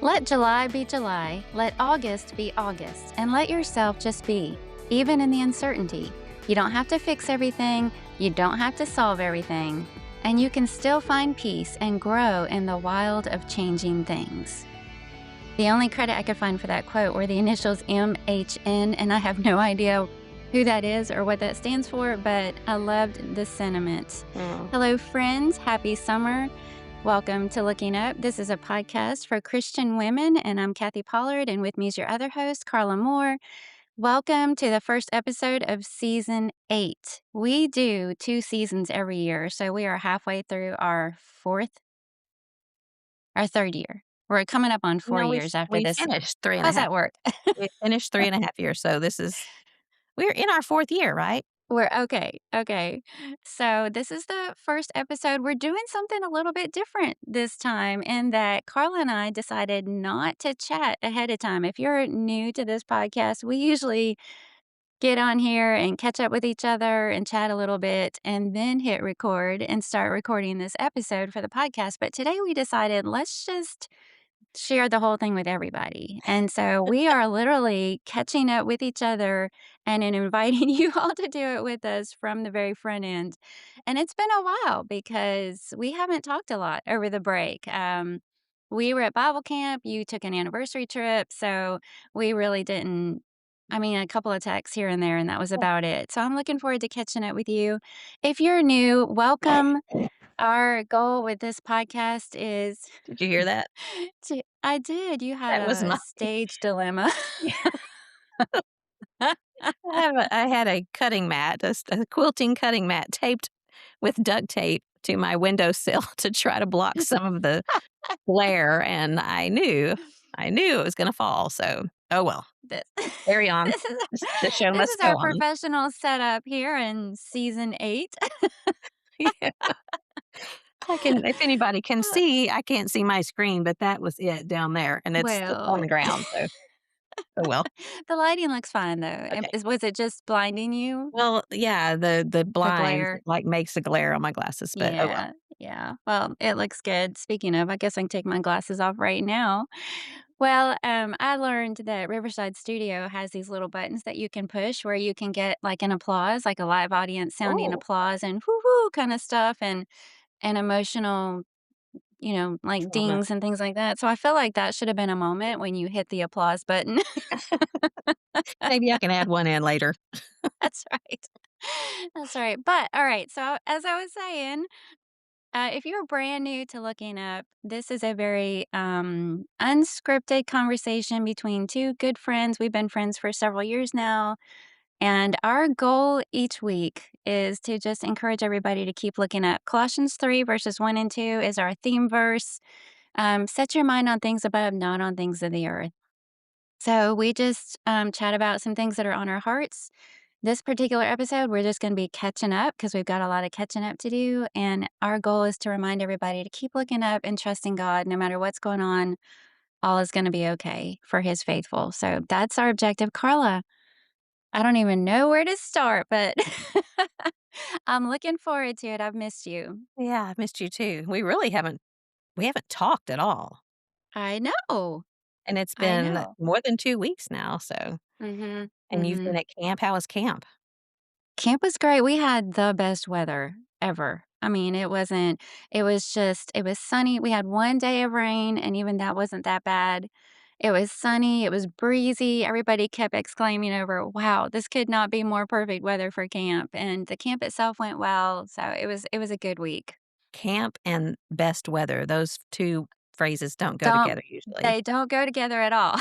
Let July be July, let August be August, and let yourself just be, even in the uncertainty. You don't have to fix everything, you don't have to solve everything, and you can still find peace and grow in the wild of changing things. The only credit I could find for that quote were the initials MHN, and I have no idea who that is or what that stands for, but I loved the sentiment. Mm. Hello, friends. Happy summer. Welcome to Looking Up. This is a podcast for Christian women, and I'm Kathy Pollard, and with me is your other host, Carla Moore. Welcome to the first episode of Season 8. We do 2 seasons every year, so we are halfway through our third year. We're coming up on 4 No, years after we this. finished 3 and a How's half. that work? We finished 3.5 years, so we're in our 4th year, right? We're okay, okay. So this is the first episode. We're doing something a little bit different this time in that Carla and I decided not to chat ahead of time. If you're new to this podcast, we usually get on here and catch up with each other and chat a little bit and then hit record and start recording this episode for the podcast. But today we decided let's just share the whole thing with everybody. And so we are literally catching up with each other and then inviting you all to do it with us from the very front end. And it's been a while because we haven't talked a lot over the break. We were at Bible camp, you took an anniversary trip, so we really didn't. I mean, a couple of texts here and there, and that was Yeah. about it. So I'm looking forward to catching up with you. If you're new, welcome. Our goal with this podcast is Did you hear that? I did. You had That was a my stage dilemma. yeah. I had a cutting mat, a quilting cutting mat taped with duct tape to my windowsill to try to block some of the glare, and I knew it was gonna fall, so, oh well. This Carry on. this is The show this must is go our on. professional setup here in season 8. Yeah. If anybody can see, I can't see my screen, but that was it down there, and it's on Well, the ground, so, oh well. the lighting looks fine, though. Okay. Was it just blinding you? Well, yeah, the The blind, glare? like, makes a glare on my glasses, but oh well. Yeah, yeah. Well, it looks good. Speaking of, I guess I can take my glasses off right now. Well, I learned that Riverside Studio has these little buttons that you can push where you can get like an applause, like a live audience sounding Oh, applause and whoo whoo kind of stuff and emotional, like drama. dings and things like that. So I feel like that should have been a moment when you hit the applause button. Maybe I can add one in later. That's right. That's right. But all right. So as I was saying, if you're brand new to Looking Up, this is a very unscripted conversation between two good friends. We've been friends for several years now. And our goal each week is to just encourage everybody to keep looking up. Colossians 3, verses 1 and 2 is our theme verse. Set your mind on things above, not on things of the earth. So we just chat about some things that are on our hearts. This particular episode, we're just going to be catching up because we've got a lot of catching up to do. And our goal is to remind everybody to keep looking up and trusting God no matter what's going on. All is going to be okay for his faithful. So that's our objective. Carla, I don't even know where to start, but I'm looking forward to it. I've missed you. Yeah, I missed you too. We haven't talked at all, I know. and it's I been know. more than 2 weeks now, so Mhm. and you've been Mhm. at camp. How was camp? Camp was great. We had the best weather ever. I mean, it was sunny. We had 1 day of rain, and even that wasn't that bad. It was sunny, it was breezy. Everybody kept exclaiming over, "Wow, this could not be more perfect weather for camp." And the camp itself went well, so it was a good week. Camp and best weather, those 2 phrases don't go Don't together usually. They don't go together at all,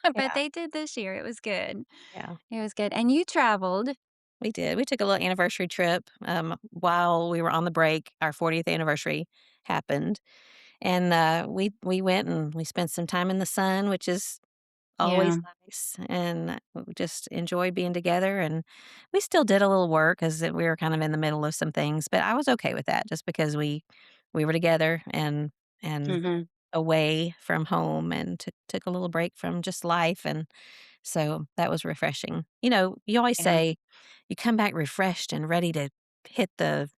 but Yeah, they did this year. It was good. yeah, It was good. And you traveled. we did. We took a little anniversary trip, while we were on the break. Our 40th anniversary happened, and, we went and we spent some time in the sun, which is always Yeah. nice, and we just enjoyed being together, and we still did a little work 'cause we were kind of in the middle of some things, but I was okay with that just because we were together and Mhm. away from home and took a little break from just life, and so that was refreshing. You always Yeah. say you come back refreshed and ready to hit the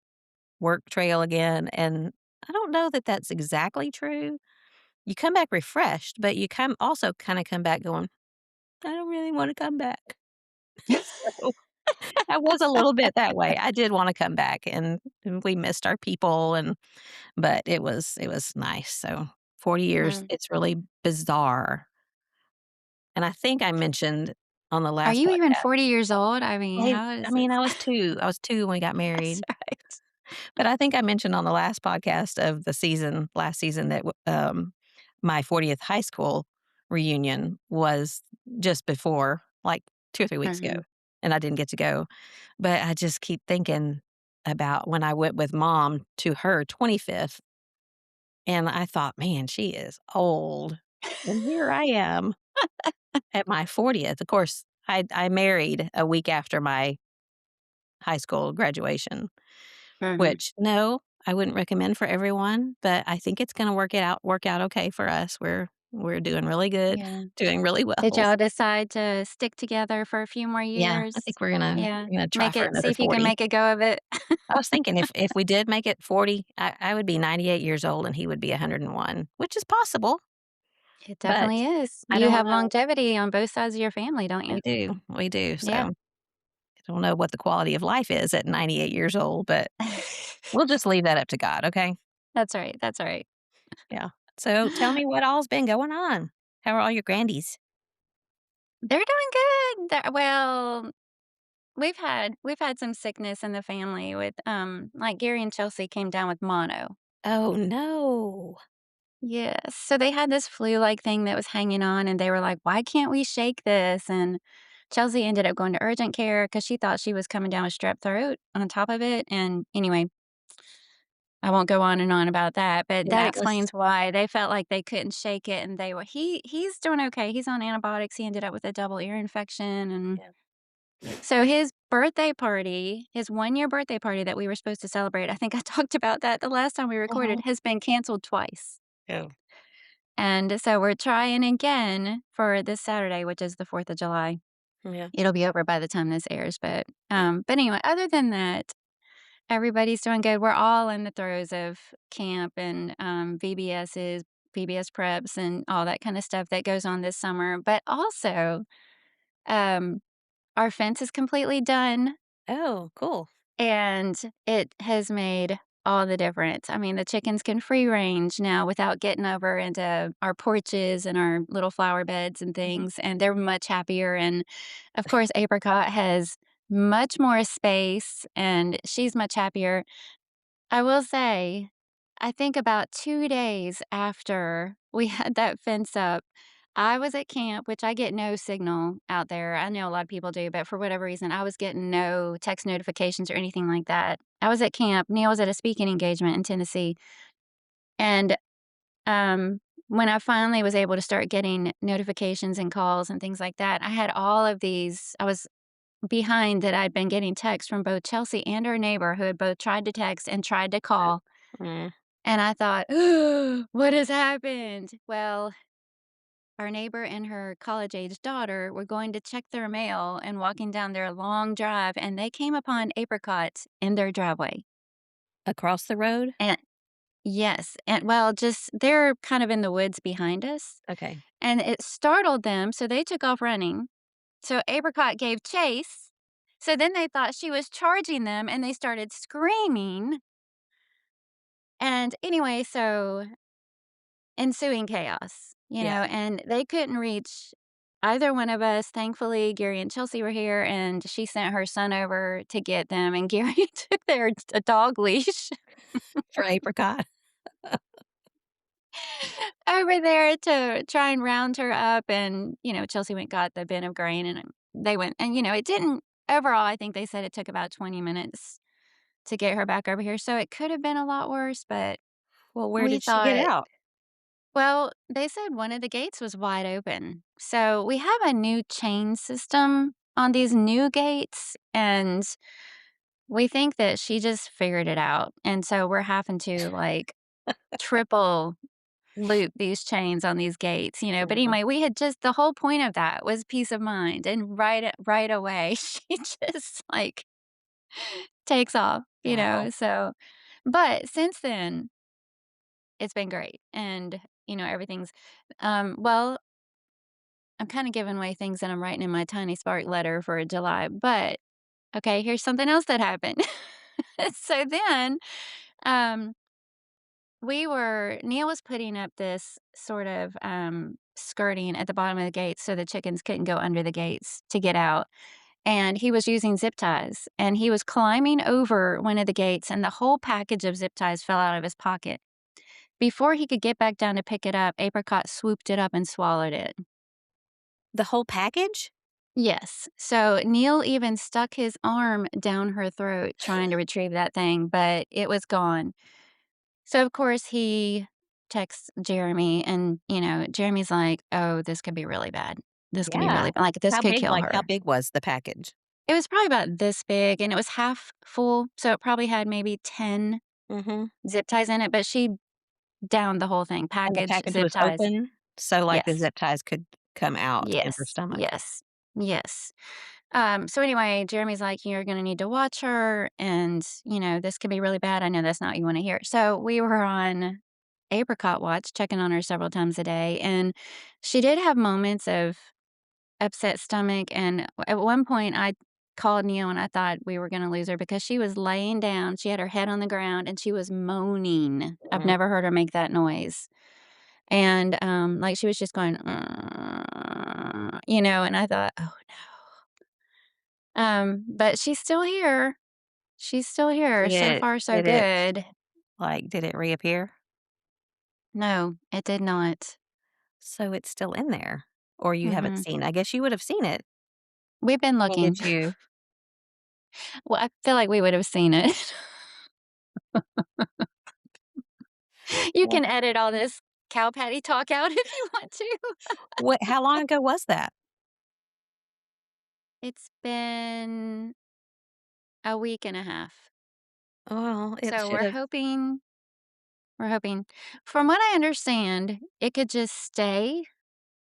work trail again, and I don't know that that's exactly true, you come back refreshed, but you come also kinda come back going, "I don't really wanna come back." So, I was a little bit that way. I did wanna come back, and we missed our people, and but it was nice. So, 40 years, Mm. it's really bizarre. And I think I mentioned on the Are last you even podcast 40 years old? I mean, how I is mean, this? I was 2 when we got That's married, right. but I think I mentioned on the last podcast of the season last season that my 40th high school reunion was just before, like, 2 or 3 weeks ago, Mhm. and I didn't get to go, but I just keep thinking about when I went with mom to her 25th, and I thought, "Man, she is old." And here I am at my 40th. Of course, I married a week after my high school graduation, Mhm. which no, I wouldn't recommend for everyone, but I think it's gonna work out okay for us. We're doing really good, Yeah. doing really Did well. y'all decide to stick together for a few more Yeah, I years? think we're gonna Yeah. we're gonna try Make for it see another if you can 40. make a go of it. I was thinking if we did make it 40, I would be 98 years old and he would be 101, which is possible, It but definitely is. I You don't have know. longevity on both sides of your family, don't you? We do, so Yeah. I don't know what the quality of life is at 98 years old, but we'll just leave that up to God, okay? That's all right, that's all right. Yeah. So tell me what all's been going on. How are all your grandies? They're doing good. Well, we've had some sickness in the family with, like, Gary and Chelsea came down with mono. Oh, no. Yes. So they had this flu-like thing that was hanging on, and they were like, "Why can't we shake this?" And Chelsea ended up going to urgent care because she thought she was coming down with strep throat on top of it, and anyway, I won't go on and on about that, but Yeah, that that was explains why they felt like they couldn't shake it, and they were he's doing okay, he's on antibiotics, he ended up with a double ear infection, and yeah. so his birthday party, his one-year birthday party that we were supposed to celebrate, I think I talked about that the last time we recorded, Mhm. has been canceled twice. Oh, And so we're trying again for this Saturday, which is the 4th of July. yeah. It'll be over by the time this airs, but anyway, other than that, everybody's doing good. We're all in the throes of camp and, VBSs, VBS preps, and all that kinda stuff that goes on this summer, but also, um, our fence is completely done. Oh, cool. And it has made all the difference. I mean, the chickens can free range now without getting over into our porches and our little flower beds and Mhm. things, and they're much happier. And of course, Apricot has much more space and she's much happier. I will say, I think about 2 days after we had that fence up, I was at camp, which I get no signal out there. I know a lot of people do, but for whatever reason, I was getting no text notifications or anything like that. I was at camp. Neil was at a speaking engagement in Tennessee. And um, when I finally was able to start getting notifications and calls and things like that, I had all of these. I was behind that I'd been getting texts from both Chelsea and her neighbor who had both tried to text and tried to call. Mm. And I thought, what has happened? Well, our neighbor and her college age daughter were going to check their mail and walking down their long drive, and they came upon apricots in their driveway. Across the road? And yes, and well, just they're kind of in the woods behind us, Okay. and it startled them, so they took off running. So apricot gave chase. So then they thought she was charging them and they started screaming. And anyway, so ensuing chaos, Yeah. and they couldn't reach either one of us. Thankfully, Gary and Chelsea were here, and she sent her son over to get them, and Gary took their a dog leash For apricot. over there to try and round her up, and, Chelsea went got the bin of grain, and they went and, it didn't overall, I think they said it took about 20 minutes to get her back over here, so it could have been a lot worse, but Well, where we did she get thought. out? Well, they said one of the gates was wide open. So we have a new chain system on these new gates, and we think that she just figured it out. And so we're having to like triple loop these chains on these gates. But Mhm. anyway, we had just the whole point of that was peace of mind. And right away, she just like takes off, Wow. So, but since then, it's been great. And, everything's well, I'm kinda giving away things that I'm writing in my tiny spark letter for July, but, okay, here's something else that happened. So then, um, Neil was putting up this sort of, skirting at the bottom of the gates so the chickens couldn't go under the gates to get out, and he was using zip ties, and he was climbing over one of the gates, and the whole package of zip ties fell out of his pocket. Before he could get back down to pick it up, Apricot swooped it up and swallowed it. The whole package? Yes. So Neil even stuck his arm down her throat trying to retrieve that thing, but it was gone. So, of course, he texts Jeremy, and, Jeremy's like, "Oh, this could be really bad. This could be Yeah. really like, this could kill How her." big was the package? It was probably about this big, and it was half full, so it probably had maybe 10 Mhm. zip ties in it, but she downed the whole thing, And the package, package zip was ties. open, so, like, the Yes. zip ties could come out in her Yes. stomach. Yes. Yes. So anyway, Jeremy's like, "You're gonna need to watch her, and, this could be really bad. I know that's not what you wanna hear." So we were on apricot watch, checking on her several times a day, and she did have moments of upset stomach, and at one point, I called Neil, and I thought we were gonna lose her because she was laying down, she had her head on the ground, and she was moaning. I've Mhm. never heard her make that noise. And, like, she was just going, and I thought, "Oh, no." But she's still here. She's still here. Did So it far, so did it, good. did it reappear? No, it did not. So it's still in there, or you haven't Mm-mm. seen I guess you would have seen it. We've been I mean, looking. did you Well, I feel like we would have seen it. You well, can edit all this cow patty talk out if you want to. what how long ago was that? It's been a week and a half. Well, it So should have we're hoping. From what I understand, it could just stay,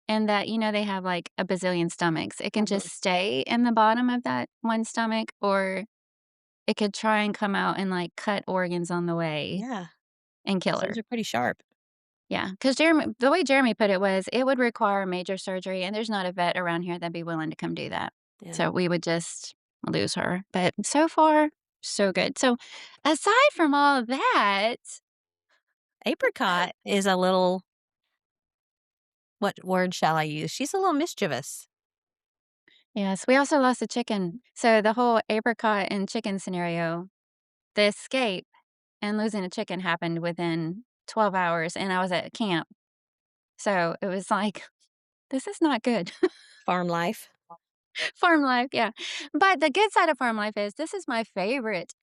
and that, they have like a bazillion stomachs. It can Mhm. just stay in the bottom of that one stomach, or it could try and come out and, like, cut organs on the way Yeah, and kill 'cause those her. are pretty sharp. Yeah, because the way Jeremy put it was, it would require major surgery, and there's not a vet around here that'd be willing to come do that. Yeah. So we would just lose her, but so far, so good. So, aside from all of that, Apricot is a little what word shall I use? She's a little mischievous. yes, we also lost a chicken. So the whole apricot and chicken scenario, the escape and losing a chicken happened within 12 hours, and I was at camp. So it was like, "This is not good." Farm life. Farm life, yeah. But the good side of farm life is this is my favorite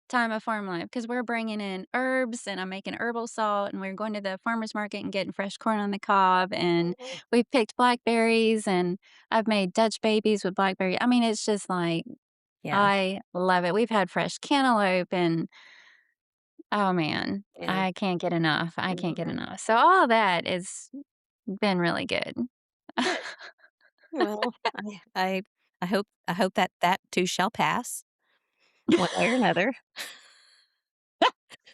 time of farm life because we're bringing in herbs, and I'm making herbal salt, and we're going to the farmer's market and getting fresh corn on the cob, and Mhm. we picked blackberries, and I've made Dutch babies with blackberry. I mean, it's just like, Yeah, I love it. We've had fresh cantaloupe, and oh man, yeah. I can't get enough. I can't get Mhm. enough. So all that has been really good. Good. Well, I hope that that too shall pass one way or another.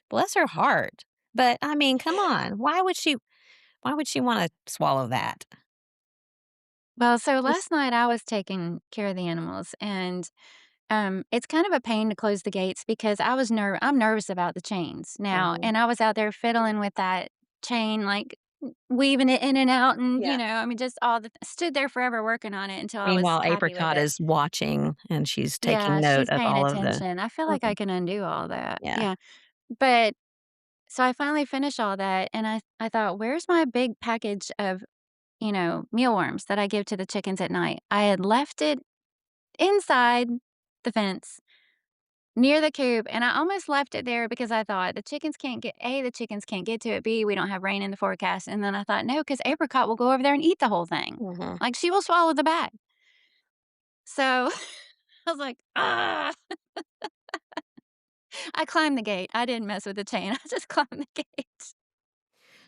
Bless her heart. But, I mean, come on. Why would she wanna swallow that? Well, so Just last night I was taking care of the animals, and it's kind of a pain to close the gates because I'm nervous about the chains now, mhm. and I was out there fiddling with that chain, like, weaving it in and out, and, Yeah. I mean, just all the stood there forever working on it until I was Meanwhile, happy with Apricot it. is watching, and she's taking Yeah, note she's of paying all of the attention. I feel like I mhm, can undo all that. yeah. Yeah. But so I finally finished all that, and I thought, "Where's my big package of, mealworms that I give to the chickens at night?" I had left it inside the fence near the coop, and I almost left it there because I thought the chickens can't get to it, B, we don't have rain in the forecast, and then I thought, "No, because Apricot will go over there and eat the whole thing." Mhm. Like, she will swallow the bag. So, I was like, "Ah." I climbed the gate. I didn't mess with the chain. I just climbed the gate.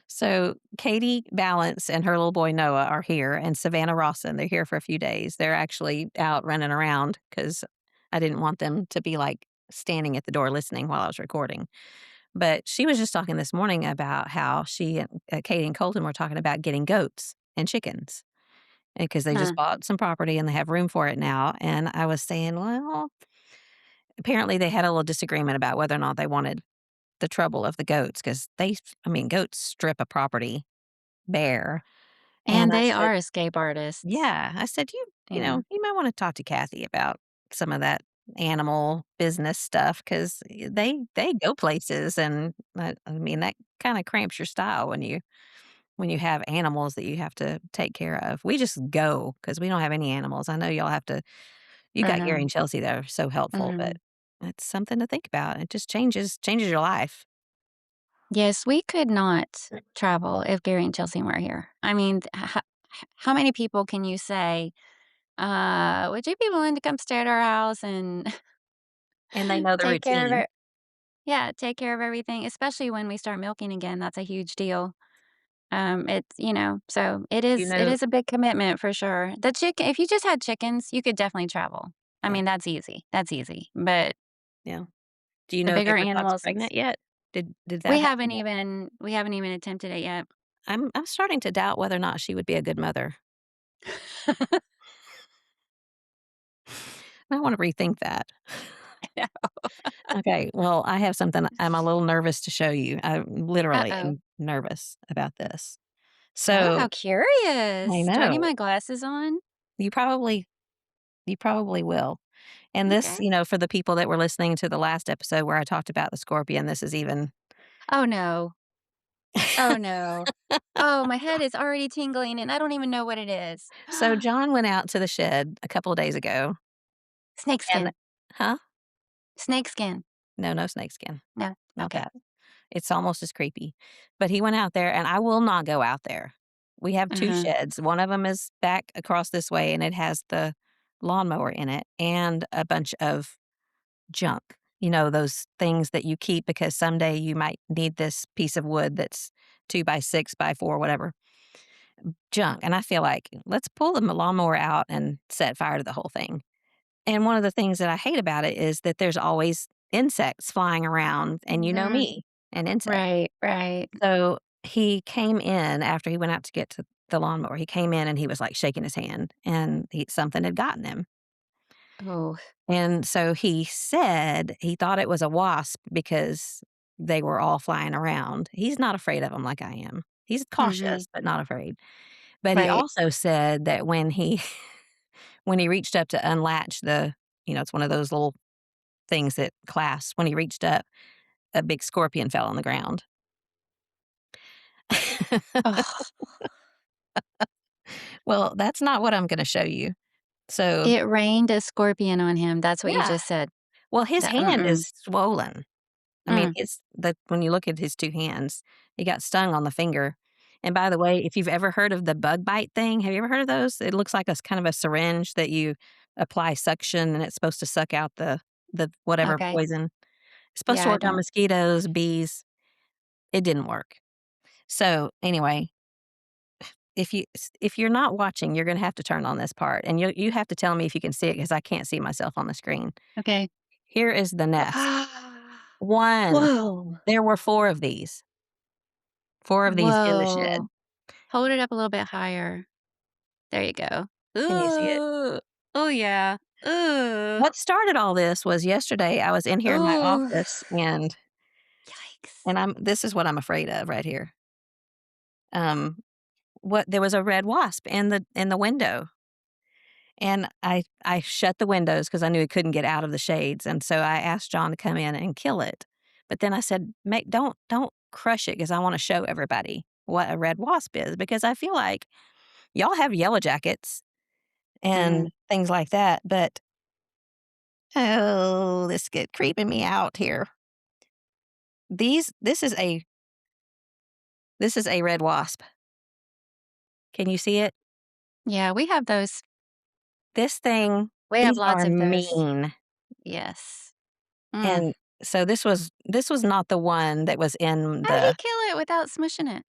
So, Katie Balance and her little boy Noah are here, and Savannah Rawson, they're here for a few days. They're actually out running around because I didn't want them to be, like, standing at the door listening while I was recording. But she was just talking this morning about how she and Katie and Colton were talking about getting goats and chickens because they Huh. just bought some property and they have room for it now. And I was saying, well, apparently they had a little disagreement about whether or not they wanted the trouble of the goats because I mean, goats strip a property bare. And And I they said, are escape artists, yeah, I said, you know? you might want to talk to Kathy about some of that animal business stuff because they go places, and I mean that kind of cramps your style when you have animals that you have to take care of. We just go because we don't have any animals. I know y'all have to. You got Uh-huh. Gary and Chelsea that are so helpful, but Mhm. it's something to think about. It just changes your life. Yes, we could not travel if Gary and Chelsea weren't here. I mean, how many people can you say, "Would you be willing to come stay at our house and And they know the take care of routine. it?" Yeah, take care of everything, especially when we start milking again, that's a huge deal. It's so You it know, is a big commitment for sure. The chicken if you just had chickens, you could definitely travel. I yeah, mean, that's easy, but yeah. Do you the know if bigger Apricot's animals, pregnant yet? Did that happen yet? we haven't even attempted it yet. I'm starting to doubt whether or not she would be a good mother. I wanna rethink that. Yeah. Okay, well, I have something I'm a little nervous to show you. I literally Uh-oh. am nervous about this. Oh, So how I curious. Do I need know. my glasses on? You probably you probably will. And this, Okay. for the people that were listening to the last episode where I talked about the scorpion, this is even Oh, no. Oh, no. Oh, my head is already tingling, and I don't even know what it is. So John went out to the shed a couple of days ago and Snakeskin. Huh? Snakeskin. No, no snakeskin. No. Not Okay. that. It's almost as creepy. But he went out there, and I will not go out there. We have 2 Uh-huh. sheds. One of them is back across this way, and it has the lawnmower in it and a bunch of junk. Those things that you keep because someday you might need this piece of wood that's 2 by 6 by 4, whatever. Junk, and I feel like, let's pull the lawnmower out and set fire to the whole thing. And one of the things that I hate about it is that there's always insects flying around, and you know Mhm. me and insects. Right, right. So, he came in after he went out to get to the lawnmower. He came in and he was, like, shaking his hand, and something had gotten him. Oh. And so he said he thought it was a wasp because they were all flying around. He's not afraid of them like I am. He's Mhm. cautious, but not afraid. But he Right. also said that when he when he reached up to unlatch it's one of those little things that clasps. When he reached up, a big scorpion fell on the ground. Oh. Well, that's not what I'm gonna show you. So, It rained a scorpion on him, that's what you yeah. just said. Well, his That hand mm-mm. is swollen. I mean, Mm, when you look at his 2 hands, he got stung on the finger. And by the way, if you've ever heard of the bug bite thing, have you ever heard of those? It looks like a kind of a syringe that you apply suction, and it's supposed to suck out the whatever okay. poison. It's supposed to Yeah, I work on don't mosquitoes, bees. It didn't work. So, anyway, if you're not watching, you're gonna have to turn on this part, and you have to tell me if you can see it because I can't see myself on the screen. okay. Here is the nest. Ah. 1. Whoa. There were 4 of these. 4 of these in the shed. Whoa. Hold it up a little bit higher. There you go. Can you see it? Ooh. Oh, yeah. Ooh. What started all this was yesterday, I was in here in my Ooh. office, and Yikes. this is what I'm afraid of right here. Um, what there was a red wasp in the window, and I shut the windows because I knew it couldn't get out of the shades, and so I asked John to come in and kill it. But then I said, "Make don't crush it because I wanna show everybody what a red wasp is," because I feel like y'all have yellow jackets and Mhm. things like that, but, oh, this get creeping me out here. These this is a red wasp. Can you see it? Yeah, we have those. This thing We have these lots are of those. mean, Yes. Mm. and so this was not the one that was in How did he the kill it without smushing it?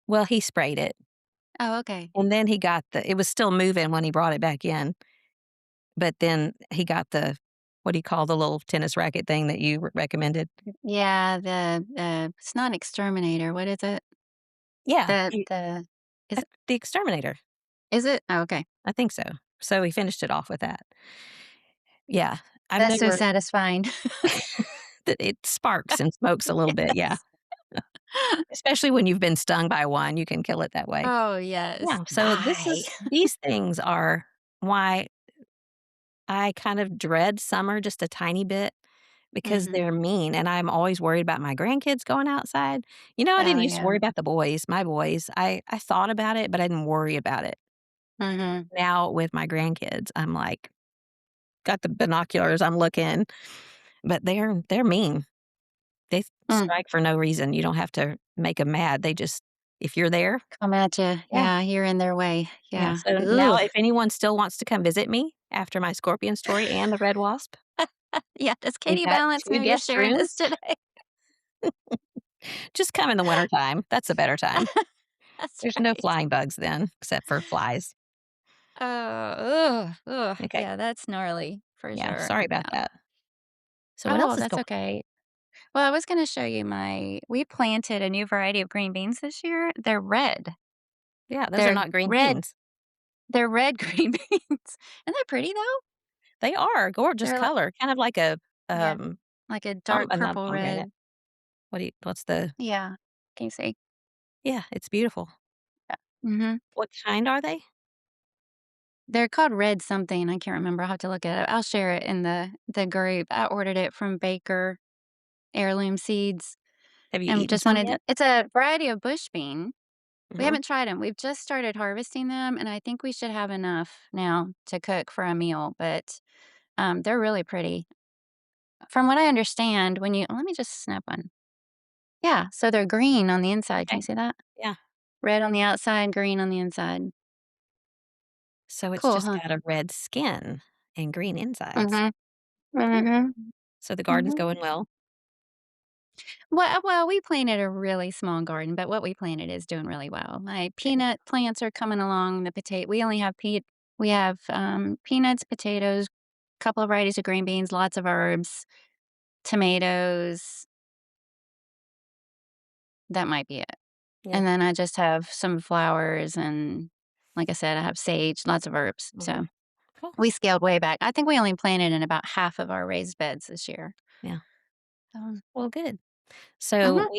well, he sprayed it, Oh, okay. and then he got it was still moving when he brought it back in, but then he got what do you call the little tennis racket thing that you recommended? Yeah, it's not exterminator, what is it? Yeah, The the exterminator. is it? Oh, okay. I think so. So we finished it off with that. Yeah, I've That's so never satisfying. that it sparks and smokes a little bit, yeah. Yes. Especially when you've been stung by one, you can kill it that way. Oh, yes. Yeah, so Die. these things are why I kind of dread summer just a tiny bit because Mhm. they're mean, and I'm always worried about my grandkids going outside. You know, I Oh, didn't used to yeah. worry about the boys, my boys. I thought about it, but I didn't worry about it. Mhm. Now with my grandkids, I'm like, got the binoculars, I'm looking, but they're mean. They Mm. strike for no reason. You don't have to make them mad. They just if you're there. Come at you. Yeah, Yeah, you're in their way. yeah. Yeah. So now Ugh. if anyone still wants to come visit me after my scorpion story and the red wasp, Yeah, does we've Katie got Balance 2 know you're guest sharing rooms. this today? Just come in the wintertime. That's a better time. That's There's no right. flying bugs then, except for flies. Oh, ugh, ugh. Okay. Yeah, that's gnarly for Yeah, sure. sorry about Yeah. that. So what else Oh, is that's going okay. Well, I was gonna show you we planted a new variety of green beans this year. They're red. Yeah, those are They're not green red beans. they're red green beans. Isn't that pretty though? They are gorgeous They're like color, kind of like a, yeah, um, like a dark not a purple pomegranate. red. What's the Yeah. Can you see? yeah, it's beautiful. Yeah. Mhm. What kind are they? They're called red something, I can't remember, I'll have to look it up. I'll share it in the group. I ordered it from Baker Heirloom Seeds Have you and eaten just some wanted yet? it's a variety of bush bean. We Mhm. haven't tried them. We've just started harvesting them, and I think we should have enough now to cook for a meal, but, they're really pretty. From what I understand, when you let me just snap one. Yeah, so they're green on the inside. Can Okay. you see that? Yeah. Red on the outside, green on the inside. So it's Cool, just huh? got a red skin and green insides. Mhm. Cool. Mhm. So the garden's Mhm. going well. Well, we planted a really small garden, but what we planted is doing really well. My Good. peanut plants are coming along. We only have peanuts, potatoes, couple of varieties of green beans, lots of herbs, tomatoes. That might be it. Yeah. And then I just have some flowers and, like I said, I have sage, lots of herbs. Mhm. So Cool. we scaled way back. I think we only planted in about half of our raised beds this year. Yeah. So, Well, good. So mhm,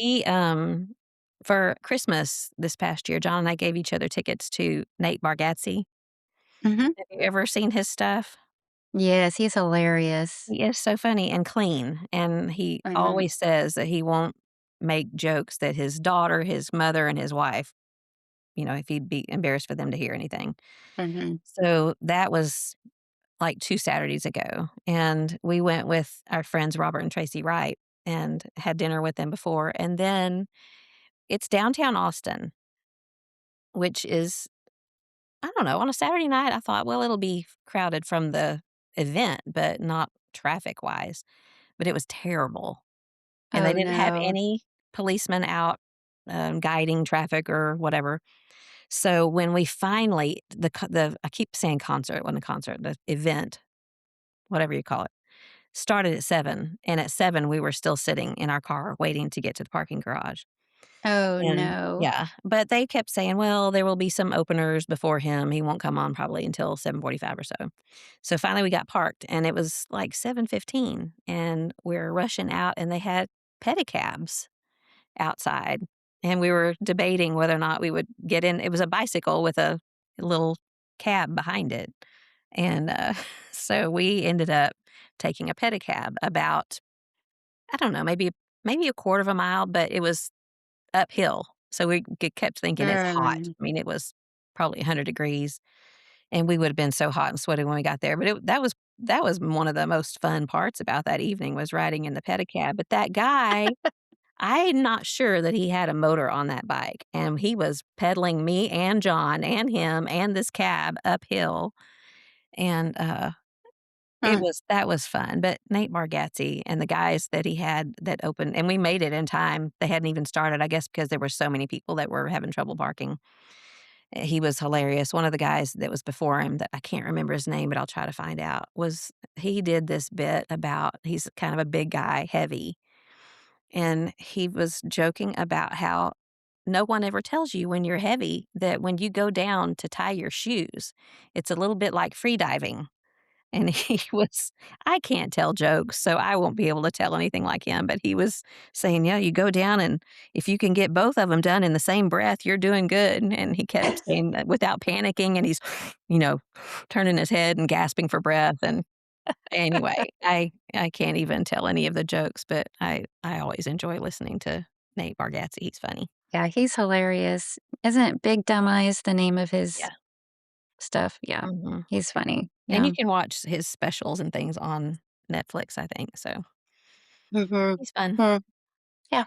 for Christmas this past year, John and I gave each other tickets to Nate Bargatze. mhm. Have you ever seen his stuff? Yes, he's hilarious. He is so funny and clean, and he Mhm, always says that he won't make jokes that his daughter, his mother, and his wife, if he'd be embarrassed for them to hear anything. mhm. So that was like 2 Saturdays ago, and we went with our friends Robert and Tracy Wright and had dinner with them before, and then it's downtown Austin, which is I don't know, on a Saturday night, I thought, well, it'll be crowded from the event, but not traffic-wise, but it was terrible, and they Oh, didn't have no. any policemen out, guiding traffic or whatever. So when we finally the I keep saying concert, it wasn't a concert, the event, whatever you call it, started at 7, and at 7, we were still sitting in our car waiting to get to the parking garage. Oh, And no. yeah, but they kept saying, "Well, there will be some openers before him. He won't come on probably until 7:45 or so." So finally we got parked and it was like 7:15 and we're rushing out and they had pedicabs outside. And we were debating whether or not we would get in. It was a bicycle with a little cab behind it. And so we ended up taking a pedicab about, I don't know, maybe a quarter of a mile, but it was uphill, so we kept thinking, "It's hot." Mm. I mean, it was probably 100 degrees, and we would have been so hot and sweaty when we got there, but that was one of the most fun parts about that evening was riding in the pedicab, but that guy, I'm not sure that he had a motor on that bike, and he was pedaling me and John and him and this cab uphill, and, Mm. that was fun, but Nate Bargatze and the guys that he had that opened and we made it in time. They hadn't even started, I guess, because there were so many people that were having trouble parking, He was hilarious. One of the guys that was before him that I can't remember his name, but I'll try to find out, was he did this bit about he's kind of a big guy, heavy, and he was joking about how no one ever tells you when you're heavy that when you go down to tie your shoes, it's a little bit like free diving. And he was I can't tell jokes, so I won't be able to tell anything like him, but he was saying, "Yeah, you go down, and if you can get both of them done in the same breath, you're doing good." And he kept saying that without panicking, and he's, you know, turning his head and gasping for breath, and anyway, I can't even tell any of the jokes, but I always enjoy listening to Nate Bargatze, he's funny. Yeah, he's hilarious. Isn't Big Dumb Eyes the name of Yeah. his stuff? Yeah, Mhm. he's funny. And you Yeah. can watch his specials and things on Netflix, I think, so Mhm. he's fun. Hmm. Yeah.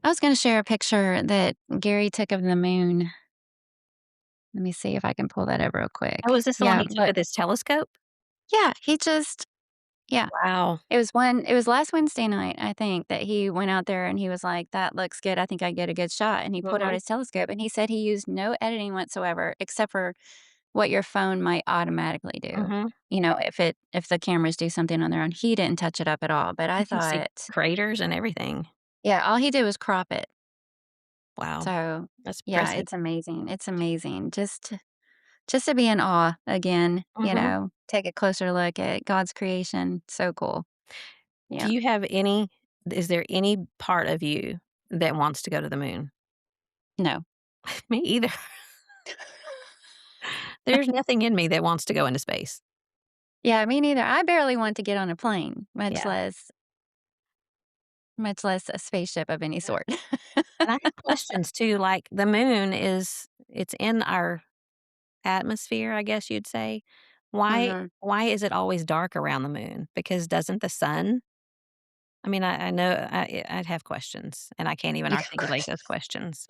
I was gonna share a picture that Gary took of the moon. Let me see if I can pull that up real Oh, quick. is this the one Yeah, he took but with his telescope? yeah, he just yeah. Wow. It was last Wednesday night, I think, that he went out there and he was like, "That looks good. I think I get a good shot." And he pulled out Mhm, his telescope and he said he used no editing whatsoever except for what your phone might automatically do. mhm. If the cameras do something on their own. He didn't touch it up at all, but I You can see thought craters and everything. yeah, all he did was crop it. Wow, So, that's yeah, impressive. it's amazing. It's amazing. Just to be in awe again, Mhm. take a closer look at God's creation. So cool. Do Yeah. you have any is there any part of you that wants to go to the moon? No. Me either. There's nothing in me that wants to go into space. Yeah, me neither. I barely want to get on a plane, Yeah, much less a spaceship of any yeah. sort. And I have questions too, like, the moon it's in our atmosphere, I guess you'd say. Mhm. Why is it always dark around the moon? Because doesn't the sun I mean, I know I'd have questions, and I can't even You have articulate those questions. questions.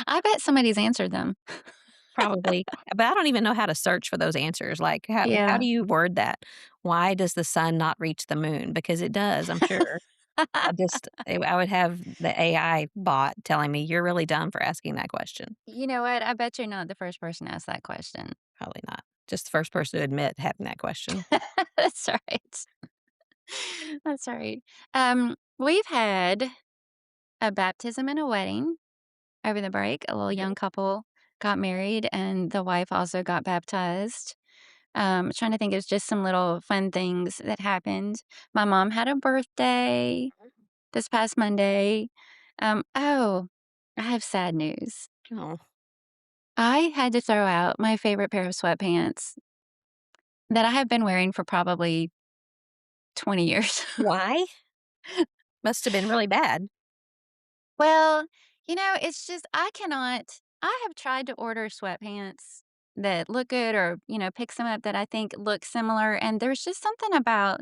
I bet somebody's answered them. Probably, but I don't even know how to search for those answers, like, how Yeah. do you word that? Why does the sun not reach the moon? Because it does, I'm sure. I would have the AI bot telling me, "You're really dumb for asking that question." You know what? I bet you're not the first person to ask that question. Probably not. Just the first person to admit having that question. That's right. That's right. We've had a baptism and a wedding over the break. A little young couple got married, and the wife also got baptized. Trying to think of just some little fun things that happened. My mom had a birthday this past Monday. Oh, I have sad news. Oh, I had to throw out my favorite pair of sweatpants that I have been wearing for probably 20 years. why? Must have been really bad. Well, it's just I have tried to order sweatpants that look good or, pick some up that I think look similar, and there's just something about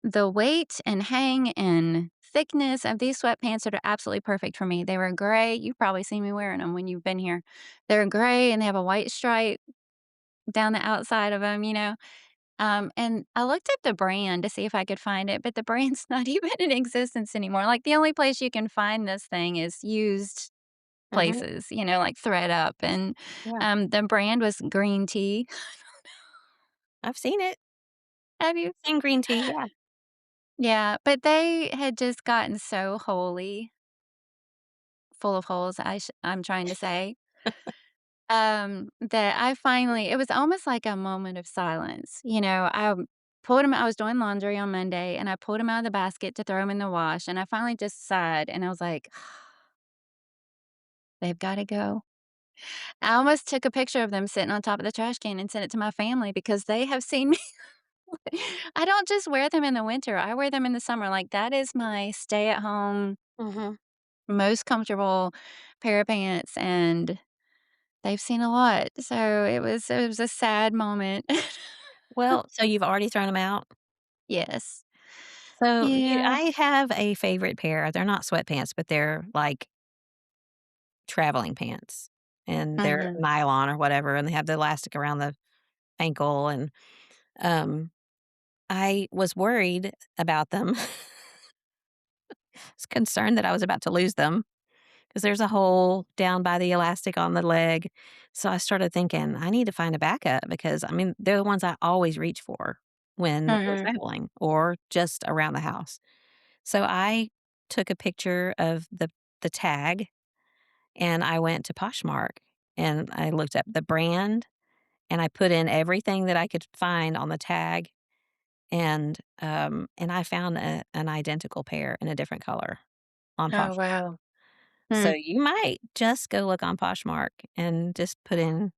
the weight and hang and thickness of these sweatpants that are absolutely perfect for me. They were gray. You've probably seen me wearing them when you've been here. They're gray and they have a white stripe down the outside of them. And I looked up the brand to see if I could find it, but the brand's not even in existence anymore. Like the only place you can find this thing is used Mhm. places, like ThredUp. And Yeah. the brand was green tea. I've seen it. Have you? Seen green tea, yeah. Yeah, but they had just gotten so holy, full of holes, I'm trying to say, that it was almost like a moment of silence. I was doing laundry on Monday and I pulled them out of the basket to throw them in the wash. And I finally just sighed and I was like, they've got to go. I almost took a picture of them sitting on top of the trash can and sent it to my family because they have seen me. I don't just wear them in the winter, I wear them in the summer. Like, that is my stay at home, Mhm. most comfortable pair of pants. And they've seen a lot. So it was a sad moment. Well, so you've already thrown them out? Yes. So, Yeah. I have a favorite pair. They're not sweatpants, but they're like traveling pants, and they're Mhm. nylon or whatever, and they have the elastic around the ankle, and, um, I was worried about them. I was concerned that I was about to lose them 'cause there's a hole down by the elastic on the leg. So I started thinking, "I need to find a backup," because, I mean, they're the ones I always reach for when we're Mhm. traveling or just around the house. So I took a picture of the tag, and I went to Poshmark, and I looked up the brand, and I put in everything that I could find on the tag, and I found an identical pair in a different color on Oh, Poshmark. wow. So Hmm. you might just go look on Poshmark and just put in,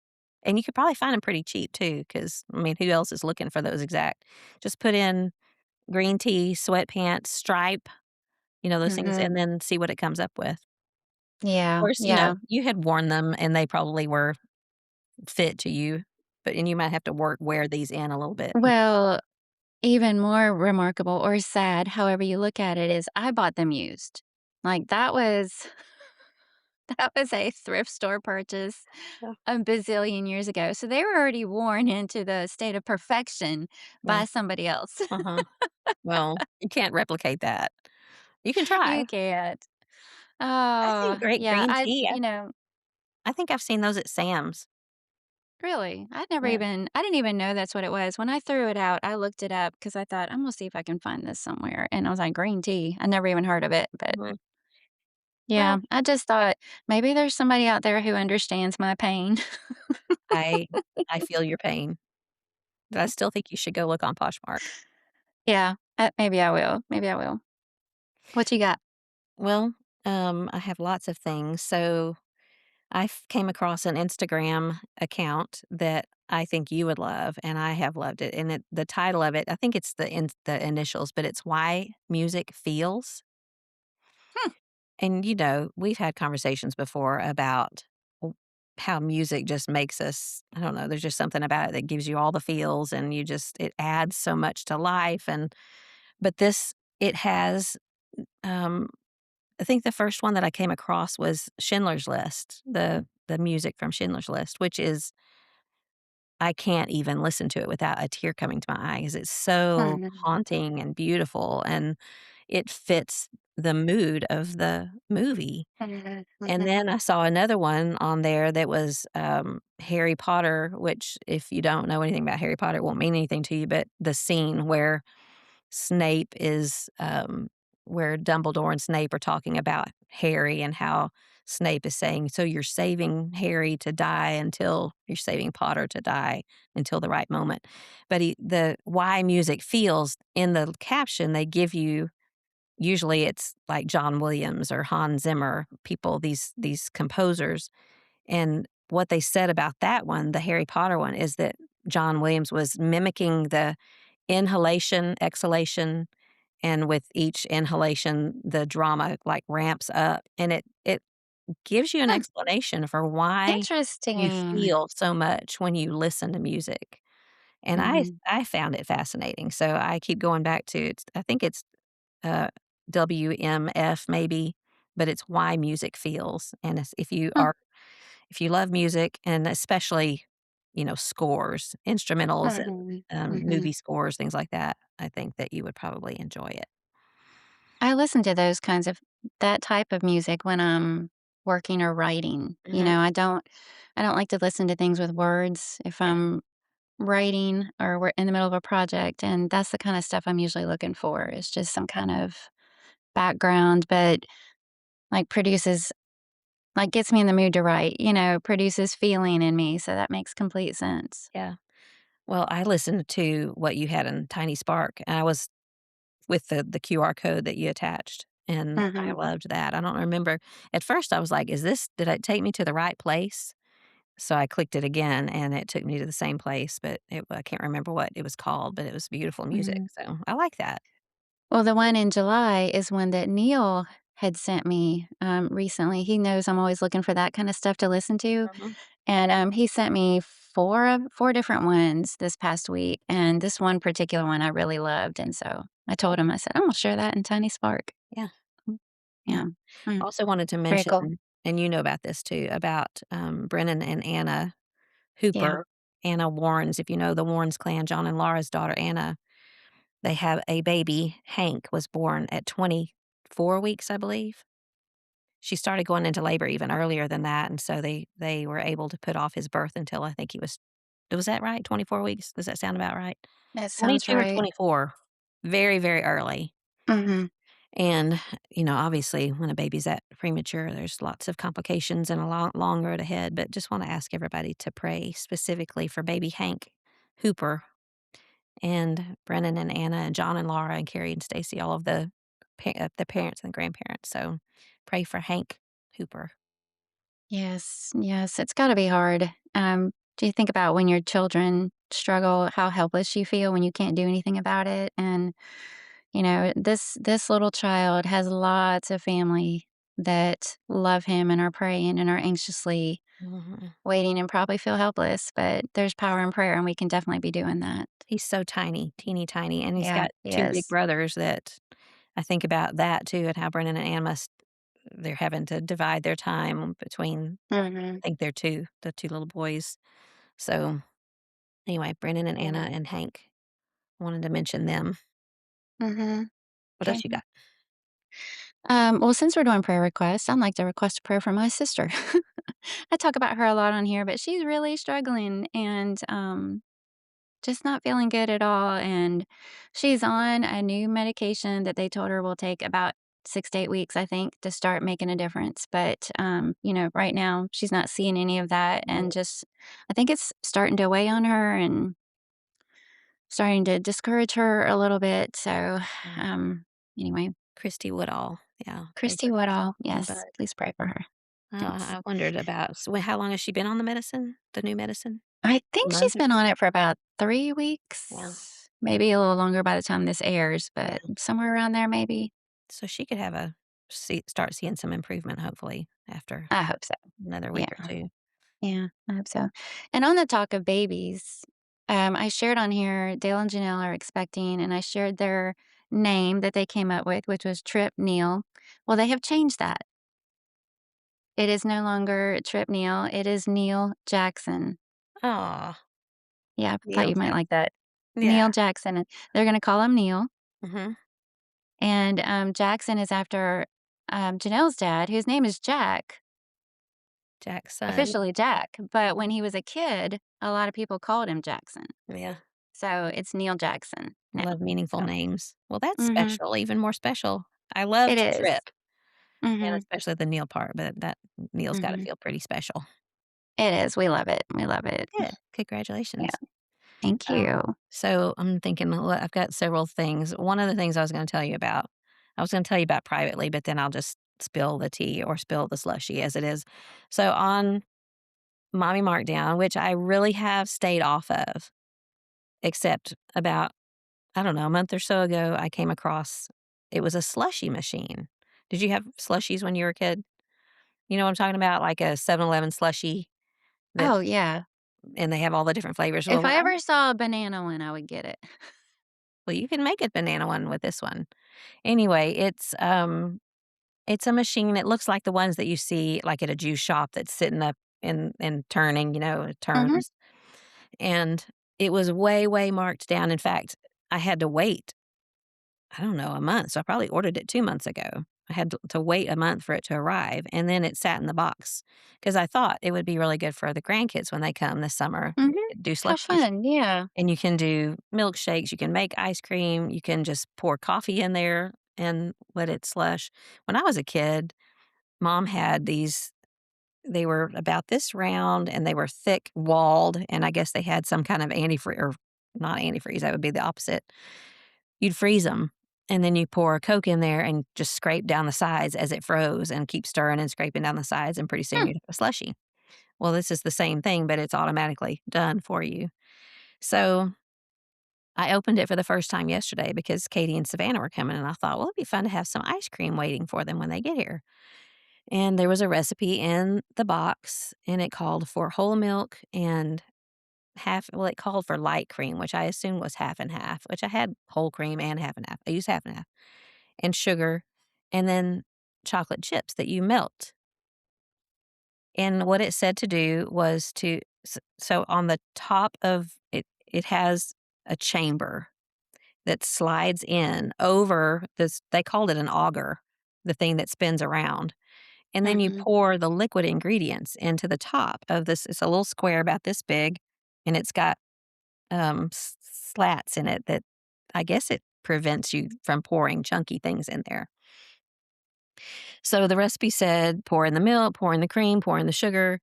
and you could probably find them pretty cheap too, because I mean, who else is looking for those exact? Just put in green tee, sweatpants, stripe, those things, Mhm. and then see what it comes up with. Of Yeah, course, yeah. you had worn them and they probably were fit to you, and you might have to wear these in a little bit. Well, even more remarkable or sad, however you look at it, is I bought them used. Like, that was that was a thrift store purchase Yeah, a bazillion years ago, so they were already worn into the state of perfection yeah, by somebody else. uh-huh. Well, you can't replicate that. You can try. You can't. I think Oh, great yeah, green tea, I think I've seen those at Sam's. really, Yeah, I didn't even know that's what it was. When I threw it out, I looked it up because I thought, "I'm gonna see if I can find this somewhere," and I was like, "Green tea." I never even heard of it, but mhm. yeah, Well, I just thought maybe there's somebody out there who understands my pain. I I feel your pain, but I still think you should go look on Poshmark. Yeah, maybe I will, maybe I will. What you got? Well, I have lots of things. So came across an Instagram account that I think you would love, and I have loved it. And the title of it, I think it's the initials, but it's "Why Music Feels." Hmm, And we've had conversations before about how music just makes us. I don't know. There's just something about it that gives you all the feels, and it adds so much to life. And but this it has. Um, I think the first one that I came across was Schindler's List, the music from Schindler's List, which is I can't even listen to it without a tear coming to my eye 'cause it's so mhm, haunting and beautiful, and it fits the mood of the movie. mhm, And mhm, then I saw another one on there that was, Harry Potter, which if you don't know anything about Harry Potter, it won't mean anything to you, but the scene Snape is, where Dumbledore and Snape are talking about Harry and how Snape is saying, "So you're saving Harry to die until you're saving Potter to die until the right moment." But the why music feels in the caption, they give you usually it's like John Williams or Hans Zimmer, people, these composers, and what they said about that one, the Harry Potter one, is that John Williams was mimicking the inhalation, exhalation, and with each inhalation, the drama, like, ramps up, and it gives you an hmm, explanation for why you interesting. feel so much when you listen to music, and Mhm, I found it fascinating, so I keep going back to I think it's, uh, WMF maybe, but it's Why Music Feels, and hmm, if you love music and especially, scores, instrumentals and, mhm, mhm. movie scores, things like that, I think that you would probably enjoy it. I listen to those kinds of that type of music when I'm working or writing, Mhm. I don't like to listen to things with words if Yeah, I'm writing or we're in the middle of a project, and that's the kinda stuff I'm usually looking for. It's just some kind of background, but, like, gets me in the mood to write, produces feeling in me, so that makes complete sense. yeah. Well, I listened to what you had in Tiny Spark, and I was with the QR code that you attached, and I Mhm. loved that. I don't remember at first, I was like, did it take me to the right place?" So I clicked it again, and it took me to the same place, but I can't remember what it was called, but it was beautiful music, Mhm. so I like that. Well, the one in July is one that Neil had sent me, recently. He knows I'm always looking for that kinda stuff to listen to, Mhm. and, he sent me 4 different ones this past week, and this one particular one I really loved, and so I told him, I said, "I'm gonna share that in Tiny Spark." Yeah, Mm, yeah. yeah. Mm, Also wanted to very mention, cool. and you know about this too, about, Brennan and Anna Yeah. Hooper, Anna Warrens, if you know the Warrens clan, John and Laura's daughter, Anna, they have a baby, Hank was born at 24 weeks, I believe. she started going into labor even earlier than that, and so they were able to put off his birth until I think he was that right? 24 weeks? Does that sound about right? That sounds 22 or right. 24. Very, very early. Mhm. And, obviously, when a baby's that premature, there's lots of complications and a long road ahead, but just wanna ask everybody to pray specifically for baby Hank Hooper and Brennan and Anna and John and Laura and Carrie and Stacy, all of the parents and grandparents. So pray for Hank Hooper. Yes, yes, it's gotta be hard. Do you think about when your children struggle, how helpless you feel when you can't do anything about it? And, this little child has lots of family that love him and are praying and are anxiously Mhm. waiting and probably feel helpless, but there's power in prayer, and we can definitely be doing that. He's so tiny, teeny tiny, and he's Yeah, got he 2 big is. brothers that I think about that too and how Brennan and Anna they're having to divide their time between Mhm. I think they're the 2 little boys. So, anyway, Brennan and Anna Yeah. and Hank, wanted to mention them. Mhm. What else Okay. you got? Well, since we're doing prayer requests, I'd like to request a prayer for my sister. I talk about her a lot on here, but she's really struggling and just not feeling good at all. And she's on a new medication that they told her will take about 6 to 8 weeks, I think, to start making a difference. But, right now she's not seeing any of that. Mm, And just, I think it's starting to weigh on her and starting to discourage her a little bit. So, yeah. um, anyway, Christy Woodall. Yeah, pray Christy for that Woodall. in the Yes, bud. please pray for her. Oh, Thanks. I wondered about how long has she been on the medicine? The new medicine? I A think month she's or been 2? on it for about 3 Yeah, weeks, maybe a little longer by the time this airs, but yeah. somewhere around there maybe. So she could have start seeing some improvement hopefully after I hope so. another Yeah, week or 2. yeah, I hope so. And on the talk of babies, I shared on here Dale and Janelle are expecting, and I shared their name that they came up with, which was Trip Neal. Well, they have changed that. It is no longer Trip Neal, it is Neil Jackson. Aw, Yeah, I thought Neil you might like Jackson. that. Yeah, Neil Jackson, and they're gonna call him Neil. mhm. And, Jackson is after, Janelle's dad, whose name is Jack, Jackson. officially Jack, but when he was a kid, a lot of people called him Jackson. Yeah, So it's Neil Jackson I now. love meaningful So names. Well, that's mhm. special, even more special. I It loved is. Trip, and Mhm. especially the Neil part, but that Neil's gotta Mhm. feel pretty special. It is. We love it. We love it. Yeah, Yeah. congratulations. Thank Um, you. so I'm thinking, well, I've got several things. One of the things I was gonna tell you about privately, but then I'll just spill the tea or spill the slushy as it is. So on Mommy Markdown, which I really have stayed off of, except about, I don't know, a month or so ago, I came across it was a slushy machine. Did you have slushies when you were a kid? You know what I'm talking about? Like a 7-Eleven slushie that Oh, yeah. and they have all the different flavors. Well, If I ever saw a banana one, I would get it. you can make a banana one with this one. Anyway, it's a machine, it looks like the ones that you see, like, at a juice shop that's sitting up and turning, it Mhm. turns, and it was way, way marked down. In fact, I had to wait, I don't know, a month, so I probably ordered it 2 months ago. I had to wait a month for it to arrive, and then it sat in the box because I thought it would be really good for the grandkids when they come this summer. Mhm. Do How slushies, fun. Yeah. and you can do milkshakes, you can make ice cream, you can just pour coffee in there and let it slush. When I was a kid, mom had these, they were about this round and they were thick walled, and I guess they had some kind of antifreeze or not antifreeze, that would be the opposite. You'd freeze them, and then you pour a Coke in there and just scrape down the sides as it froze and keep stirring and scraping down the sides, and pretty soon Hmm. you'd have a slushie. Well, this is the same thing, but it's automatically done for you. So, I opened it for the first time yesterday because Katie and Savannah were coming, and I thought, well, it'd be fun to have some ice cream waiting for them when they get here. And there was a recipe in the box, and it called for whole milk and it called for light cream, which I assumed was half and half, which I had whole cream and half and half. I used half and half, and sugar, and then chocolate chips that you melt. And what it said to do was so on the top of it, it has a chamber that slides in over this, they called it an auger, the thing that spins around. and then you Mhm. pour the liquid ingredients into the top of this. It's a little square about this big, and it's got, slats in it that I guess it prevents you from pouring chunky things in there. So the recipe said pour in the milk, pour in the cream, pour in the sugar,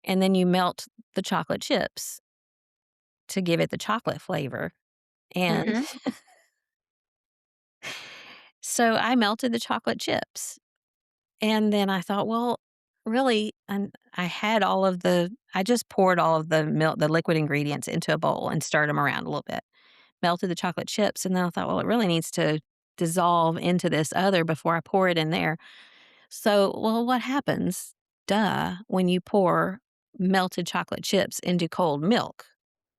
and then you melt the chocolate chips to give it the chocolate flavor. And Mhm. so I melted the chocolate chips. And then I thought, well, really, and I had all of I just poured all of the milk, the liquid ingredients into a bowl and stirred them around a little bit, melted the chocolate chips. And then I thought, well, it really needs to dissolve into this other before I pour it in there. So, well, what happens, duh, when you pour melted chocolate chips into cold milk?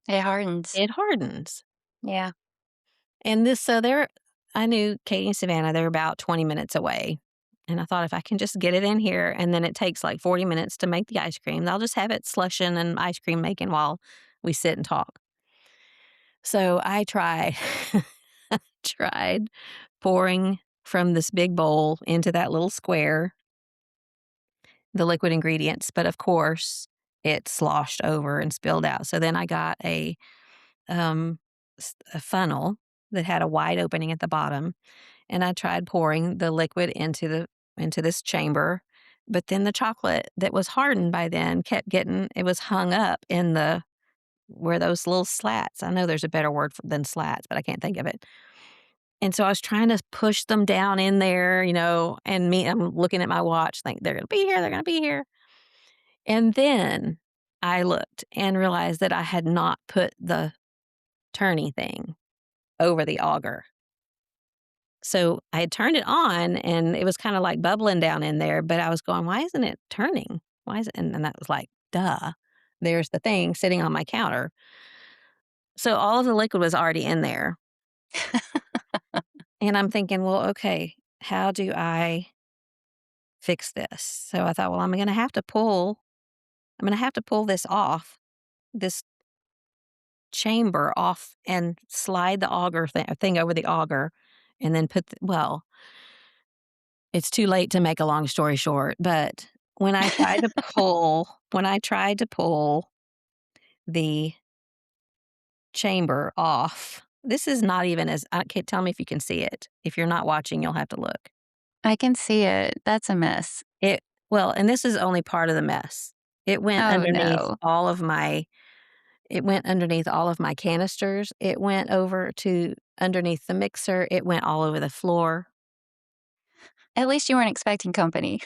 It hardens. It hardens. Yeah. And this, so they're, I knew Katie and Savannah, they're about 20 minutes away. And I thought if I can just get it in here and then it takes like 40 minutes to make the ice cream, I'll just have it slushing and ice cream making while we sit and talk. So I tried, tried pouring from this big bowl into that little square the liquid ingredients, but of course it sloshed over and spilled out. So then I got um, a funnel that had a wide opening at the bottom, and I tried pouring the liquid into this chamber, but then the chocolate that was hardened by then kept getting it was hung up in the where those little slats. I know there's a better word than slats, but I can't think of it. And so I was trying to push them down in there, and I'm looking at my watch, think they're going to be here, they're going to be here. And then I looked and realized that I had not put the turny thing over the auger. So I had turned it on and it was kind of like bubbling down in there, but I was going, why isn't it turning? Why is it? And then that was like, duh, there's the thing sitting on my counter. So all of the liquid was already in there. And I'm thinking, well, okay, how do I fix this? So I thought, well, I'm going to have to pull this off, this chamber off and slide the thing over the auger and then it's too late to make a long story short, but when I tried to pull the chamber off, this is not even as I can't tell me if you can see it. If you're not watching, you'll have to look. I can see it. That's a mess. It well, and this is only part of the mess. It went Oh, underneath no. all of my it went underneath all of my canisters. It went over to underneath the mixer. It went all over the floor. At least you weren't expecting company.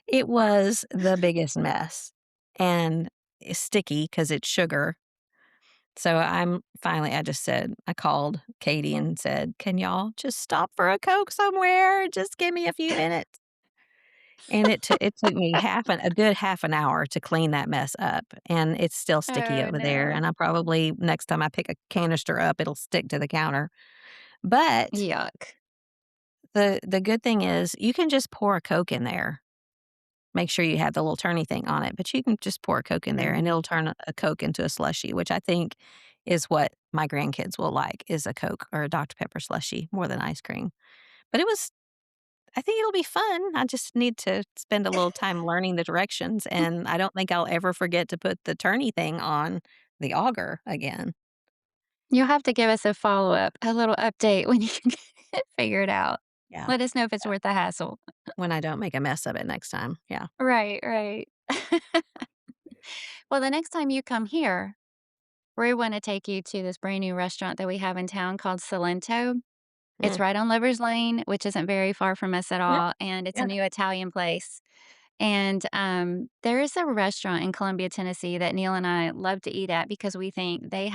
It was the biggest mess and it's sticky because it's sugar. So I just said, I called Katie and said, can y'all just stop for a Coke somewhere? Just give me a few minutes. And it took me a good half an hour to clean that mess up. And it's still sticky Oh, over there. no. And I probably, next time I pick a canister up, it'll stick to the counter. But Yuck. the good thing is you can just pour a Coke in there. Make sure you have the little turny thing on it, but you can just pour a Coke in there and Mhm. it'll turn a Coke into a slushie, which I think is what my grandkids will like is a Coke or a Dr. Pepper slushie more than ice cream. But I think it'll be fun. I just need to spend a little time learning the directions, and I don't think I'll ever forget to put the turny thing on the auger again. You'll have to give us a follow-up, a little update when you get it figured out. Yeah, Let us know if it's yeah. worth the hassle. When I don't make a mess of it next time. Yeah. Right, right. Well, the next time you come here, we wanna take you to this brand new restaurant that we have in town called Salento. It's Mm, right on Lover's Lane, which isn't very far from us at mm, all, and it's a yeah. new Italian place. And, there is a restaurant in Columbia, Tennessee that Neil and I love to eat at because we think they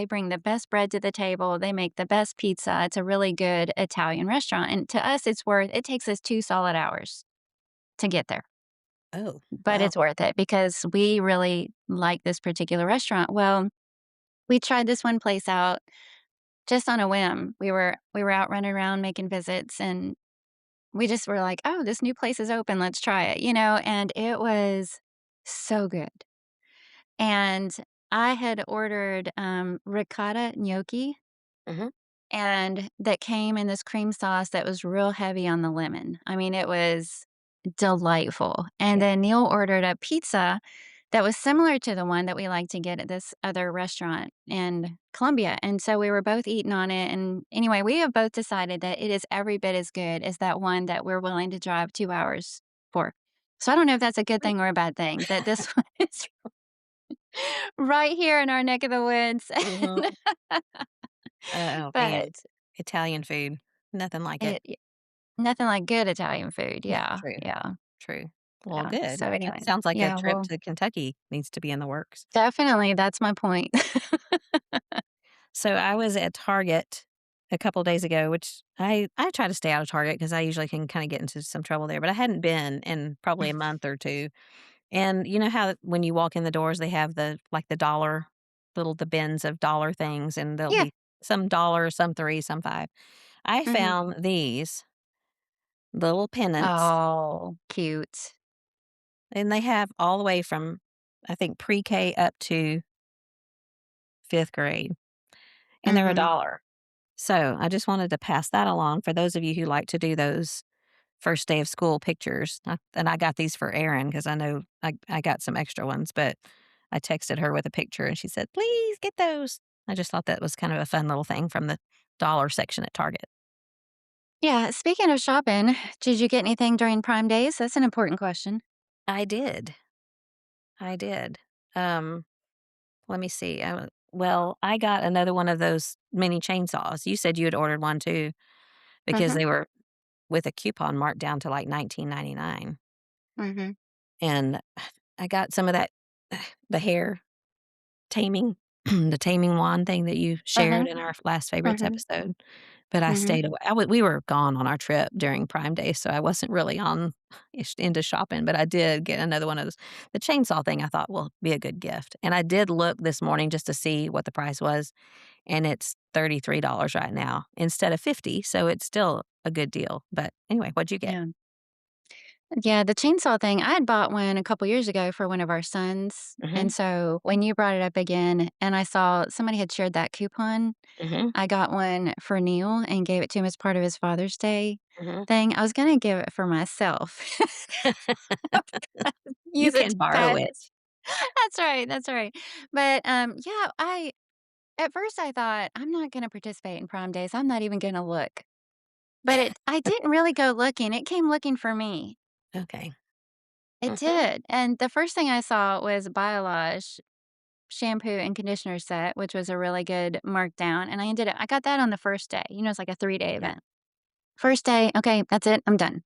bring the best bread to the table, they make the best pizza, it's a really good Italian restaurant, and to us, it takes us 2 solid hours to get there, Oh, but wow. it's worth it because we really like this particular restaurant. Well, we tried this one place out just on a whim. We were out running around making visits, and we just were like, "Oh, this new place is open, let's try it," and it was so good. And I had ordered, ricotta gnocchi, Mhm. and that came in this cream sauce that was real heavy on the lemon. I mean, it was delightful. And Yeah. then Neil ordered a pizza that was similar to the one that we like to get at this other restaurant in Columbia. And so we were both eating on it. And anyway, we have both decided that it is every bit as good as that one that we're willing to drive 2 hours for. So I don't know if that's a good thing or a bad thing that this one is right here in our neck of the woods. Mhm. Oh, man. But Italian food, nothing like it. it nothing like good Italian food. Yeah, Yeah, true, yeah, true. Well, yeah. good. So That anyway, sounds like a yeah, trip well, to Kentucky needs to be in the works. definitely that's my point. So, I was at Target a couple days ago, which I try to stay out of Target because I usually can kinda get into some trouble there, but I hadn't been in probably a month or 2, and you know how when you walk in the doors, they have the dollar the bins of dollar things, and there'll Yeah. be some dollar, some 3, some 5. I Mhm. found these little pennants, Oh, cute. and they have all the way from, I think, pre-K up to 5th grade, and they're a Mhm. dollar. So, I just wanted to pass that along for those of you who like to do those first day of school pictures. And I got these for Erin because I know I got some extra ones, but I texted her with a picture and she said, "Please get those." I just thought that was kind of a fun little thing from the dollar section at Target. Yeah, speaking of shopping, did you get anything during Prime Days? That's an important question. I did. I did. Um, Let me see. Well, I got another one of those mini chainsaws. You said you had ordered one too because Mhm. they were with a coupon marked down to like 19.99. Mhm. And I got some of that the hair taming the taming wand thing that you Uh-huh. shared in our last favorites Mhm. episode, but I Mhm. stayed away. We were gone on our trip during Prime Day, so I wasn't really on ish into shopping, but I did get another one of those. The chainsaw thing I thought will be a good gift, and I did look this morning just to see what the price was, and it's $33 right now instead of 50, so it's still a good deal, but anyway, what'd you get? Yeah. Yeah, the chainsaw thing, I had bought one a couple years ago for one of our sons. And Mhm, so when you brought it up again and I saw somebody had shared that coupon, mhm, I got one for Neil and gave it to him as part of his Father's Day mhm. thing. I was gonna give it for myself. You Use it can to borrow pass. it. That's right, that's right. But, yeah, I at first I thought, "I'm not gonna participate in prom days, I'm not even gonna look." But I didn't really go looking, it came looking for me. Okay. It Mhm, did, and the first thing I saw was Biolage shampoo and conditioner set, which was a really good markdown, and I got that on the first day, it's like a 3-day yeah, event. First day, "Okay, that's it, I'm done."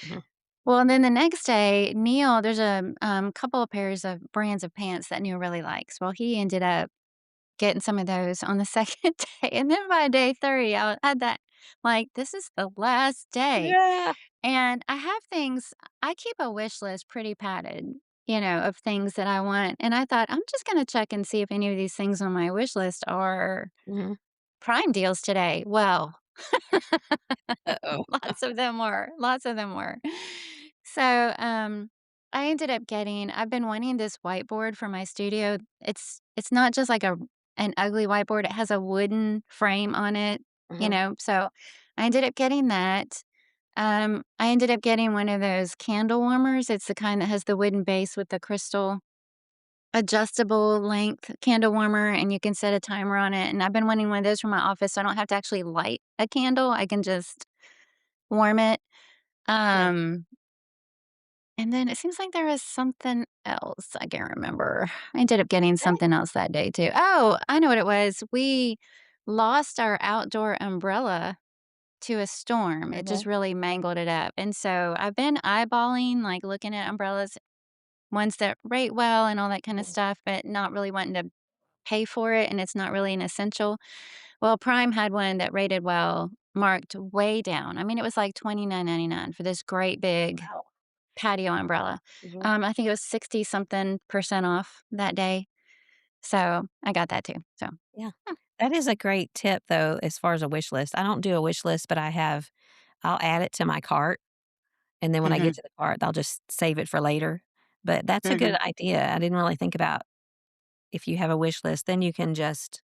mhm, Well, and then the next day, Neil there's a, couple of pairs of brands of pants that Neil really likes. Well, he ended up getting some of those on the second day, and then by day 3, had that like, "This is the last day." yeah. And I have things I keep a wish list pretty padded, of things that I want, and I thought, "I'm just gonna check and see if any of these things on my wish list are Mhm. Prime deals today." Well, Uh-oh. lots of them were. So, I ended up getting I've been wanting this whiteboard for my studio. It's not just like an ugly whiteboard, it has a wooden frame on it, Mhm. so I ended up getting that. I ended up getting one of those candle warmers. It's the kind that has the wooden base with the crystal adjustable length candle warmer, and you can set a timer on it, and I've been wanting one of those for my office, so I don't have to actually light a candle, I can just warm it. Yeah. Um, and then it seems like there was something else, I can't remember. I ended up getting Okay. something else that day too. Oh, I know what it was. We lost our outdoor umbrella to a storm. It just Mhm. really mangled it up, and so I've been eyeballing, like, looking at umbrellas, ones that rate well and all that kinda Mhm. stuff, but not really wanting to pay for it, and it's not really an essential. Well, Prime had one that rated well, marked way down. I mean, it was like 29.99 for this great big Wow. patio umbrella. Mhm. I think it was 60 something percent off that day, so I got that too, so Yeah. hmm, That is a great tip, though, as far as a wish list. I don't do a wish list, but I'll add it to my cart, and then when I get mhm, to the cart, I'll just save it for later. But that's a good mhm. idea. I didn't really think about if you have a wish list, then you can just,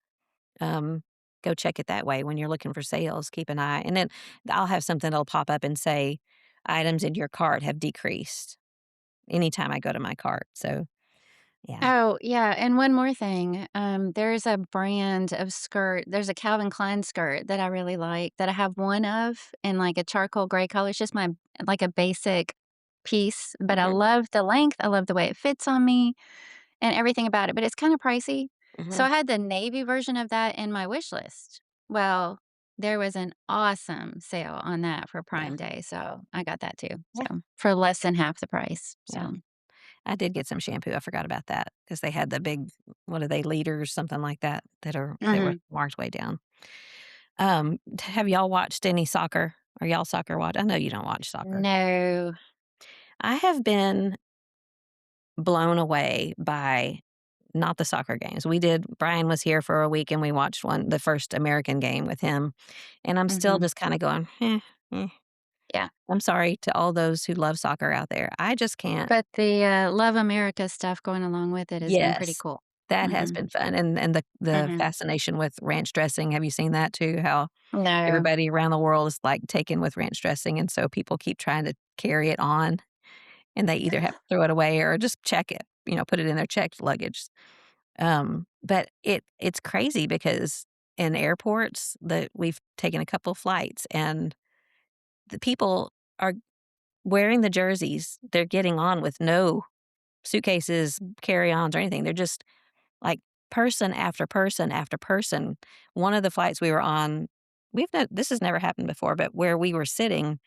um, go check it that way when you're looking for sales, keep an eye, and then I'll have something that'll pop up and say, "Items in your cart have decreased," anytime I go to my cart, so, yeah. Oh, yeah, and one more thing, there's a brand of skirt there's a Calvin Klein skirt that I really like that I have one of in, like, a charcoal gray color, it's just my like, a basic piece, but I Mhm, love the length, I love the way it fits on me and everything about it, but it's kinda pricey. So mhm, I had the navy version of that in my wish list. Well, there was an awesome sale on that for yeah, Prime Day, so I got that too, yeah, so for less than half the price, yeah. so I did get some shampoo, I forgot about that because they had the big what are they, liters, something like that, that were Mhm. marked way down. Have y'all watched any soccer? Are y'all soccer watch I know you don't watch soccer. No. I have been blown away by not the soccer games. Brian was here for a week and we watched the first American game with him, and I'm still Mhm. just kinda going, "Eh, eh." Yeah. I'm sorry to all those who love soccer out there. I just can't. But the, Love America stuff going along with it has been pretty Yes, cool. that has Mhm. been fun, and the Mhm. fascination with ranch dressing, have you seen that too? How No. everybody around the world is, like, taken with ranch dressing, and so people keep trying to carry it on, and they either have to throw it away or just check it, put it in their checked luggage. But it's crazy because in airports that we've taken a couple flights, and the people are wearing the jerseys. They're getting on with no suitcases, carry-ons, or anything. They're just, like, person after person after person. One of the flights we were on, this has never happened before, but where we were sitting,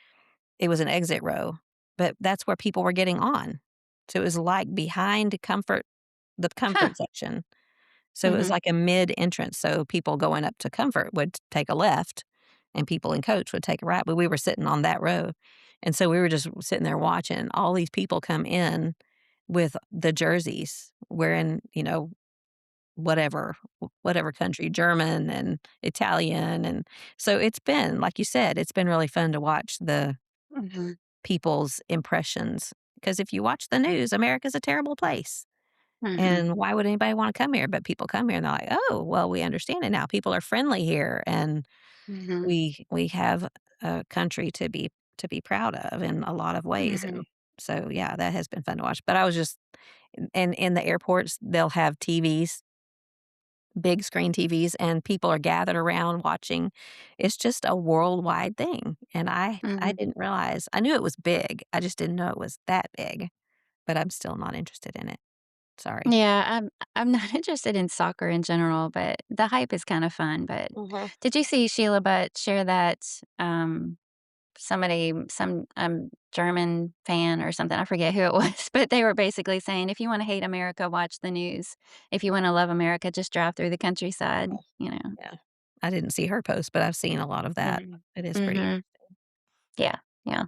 it was an exit row, but that's where people were getting on. So it was, like, behind the Huh. comfort section. So it was Mhm. like a mid-entrance, so people going up to comfort would take a left, and people in coach would take a right, but we were sitting on that row, and so we were just sitting there watching all these people come in with the jerseys, wearing, whatever country, German and Italian, and so it's been, like you said, it's been really fun to watch the Mhm. people's impressions. Because if you watch the news, America's a terrible place. Mhm. And why would anybody wanna come here? But people come here and they're like, "Oh, well, we understand it now. People are friendly here, and Mhm. we have a country to be proud of in a lot of ways." Mhm. And so, yeah, that has been fun to watch. But I was just and in the airports, they'll have TVs, big screen TVs, and people are gathered around watching. It's just a worldwide thing, and I Mhm. didn't realize. I knew it was big, I just didn't know it was that big, but I'm still not interested in it. Sorry. Yeah, I'm not interested in soccer in general, but the hype is kinda fun, but Mhm. did you see Sheila Butt share that, some, German fan or something, I forget who it was, but they were basically saying, "If you wanna hate America, watch the news. If you wanna love America, just drive through the countryside," you know? Yeah. I didn't see her post, but I've seen a lot of that. Mhm. It is pretty. Mhm. Yeah, yeah.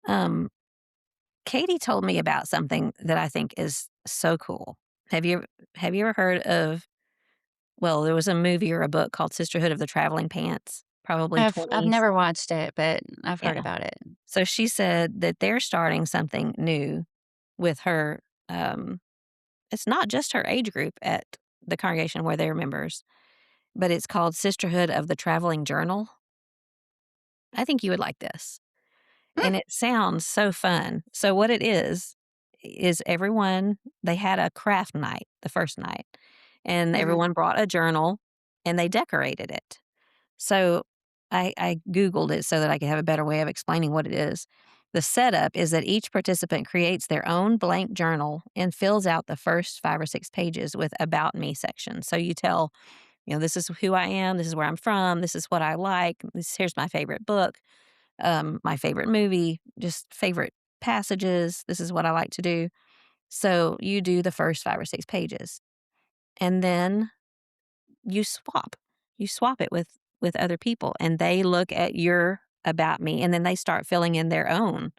Um, Katie told me about something that I think is so cool. Have you have you ever heard of there was a movie or a book called Sisterhood of the Traveling Pants, probably I've 20s. never watched it, but I've heard Yeah. about it. So she said that they're starting something new with her. It's not just her age group at the congregation where they're members, but it's called Sisterhood of the Traveling Journal. I think you would like this. Mm, And it sounds so fun. So what it is everyone they had a craft night the first night, and mhm, everyone brought a journal, and they decorated it. So I Googled it so that I could have a better way of explaining what it is. The setup is that each participant creates their own blank journal and fills out the first 5 or 6 pages with "About Me" section. So you tell, "This is who I am, this is where I'm from, this is what I like, here's my favorite book, my favorite movie, just favorite passages. This is what I like to do." So you do the first 5 or 6 pages, and then you swap. You swap it with other people, and they look at your about me, and then they start filling in their own.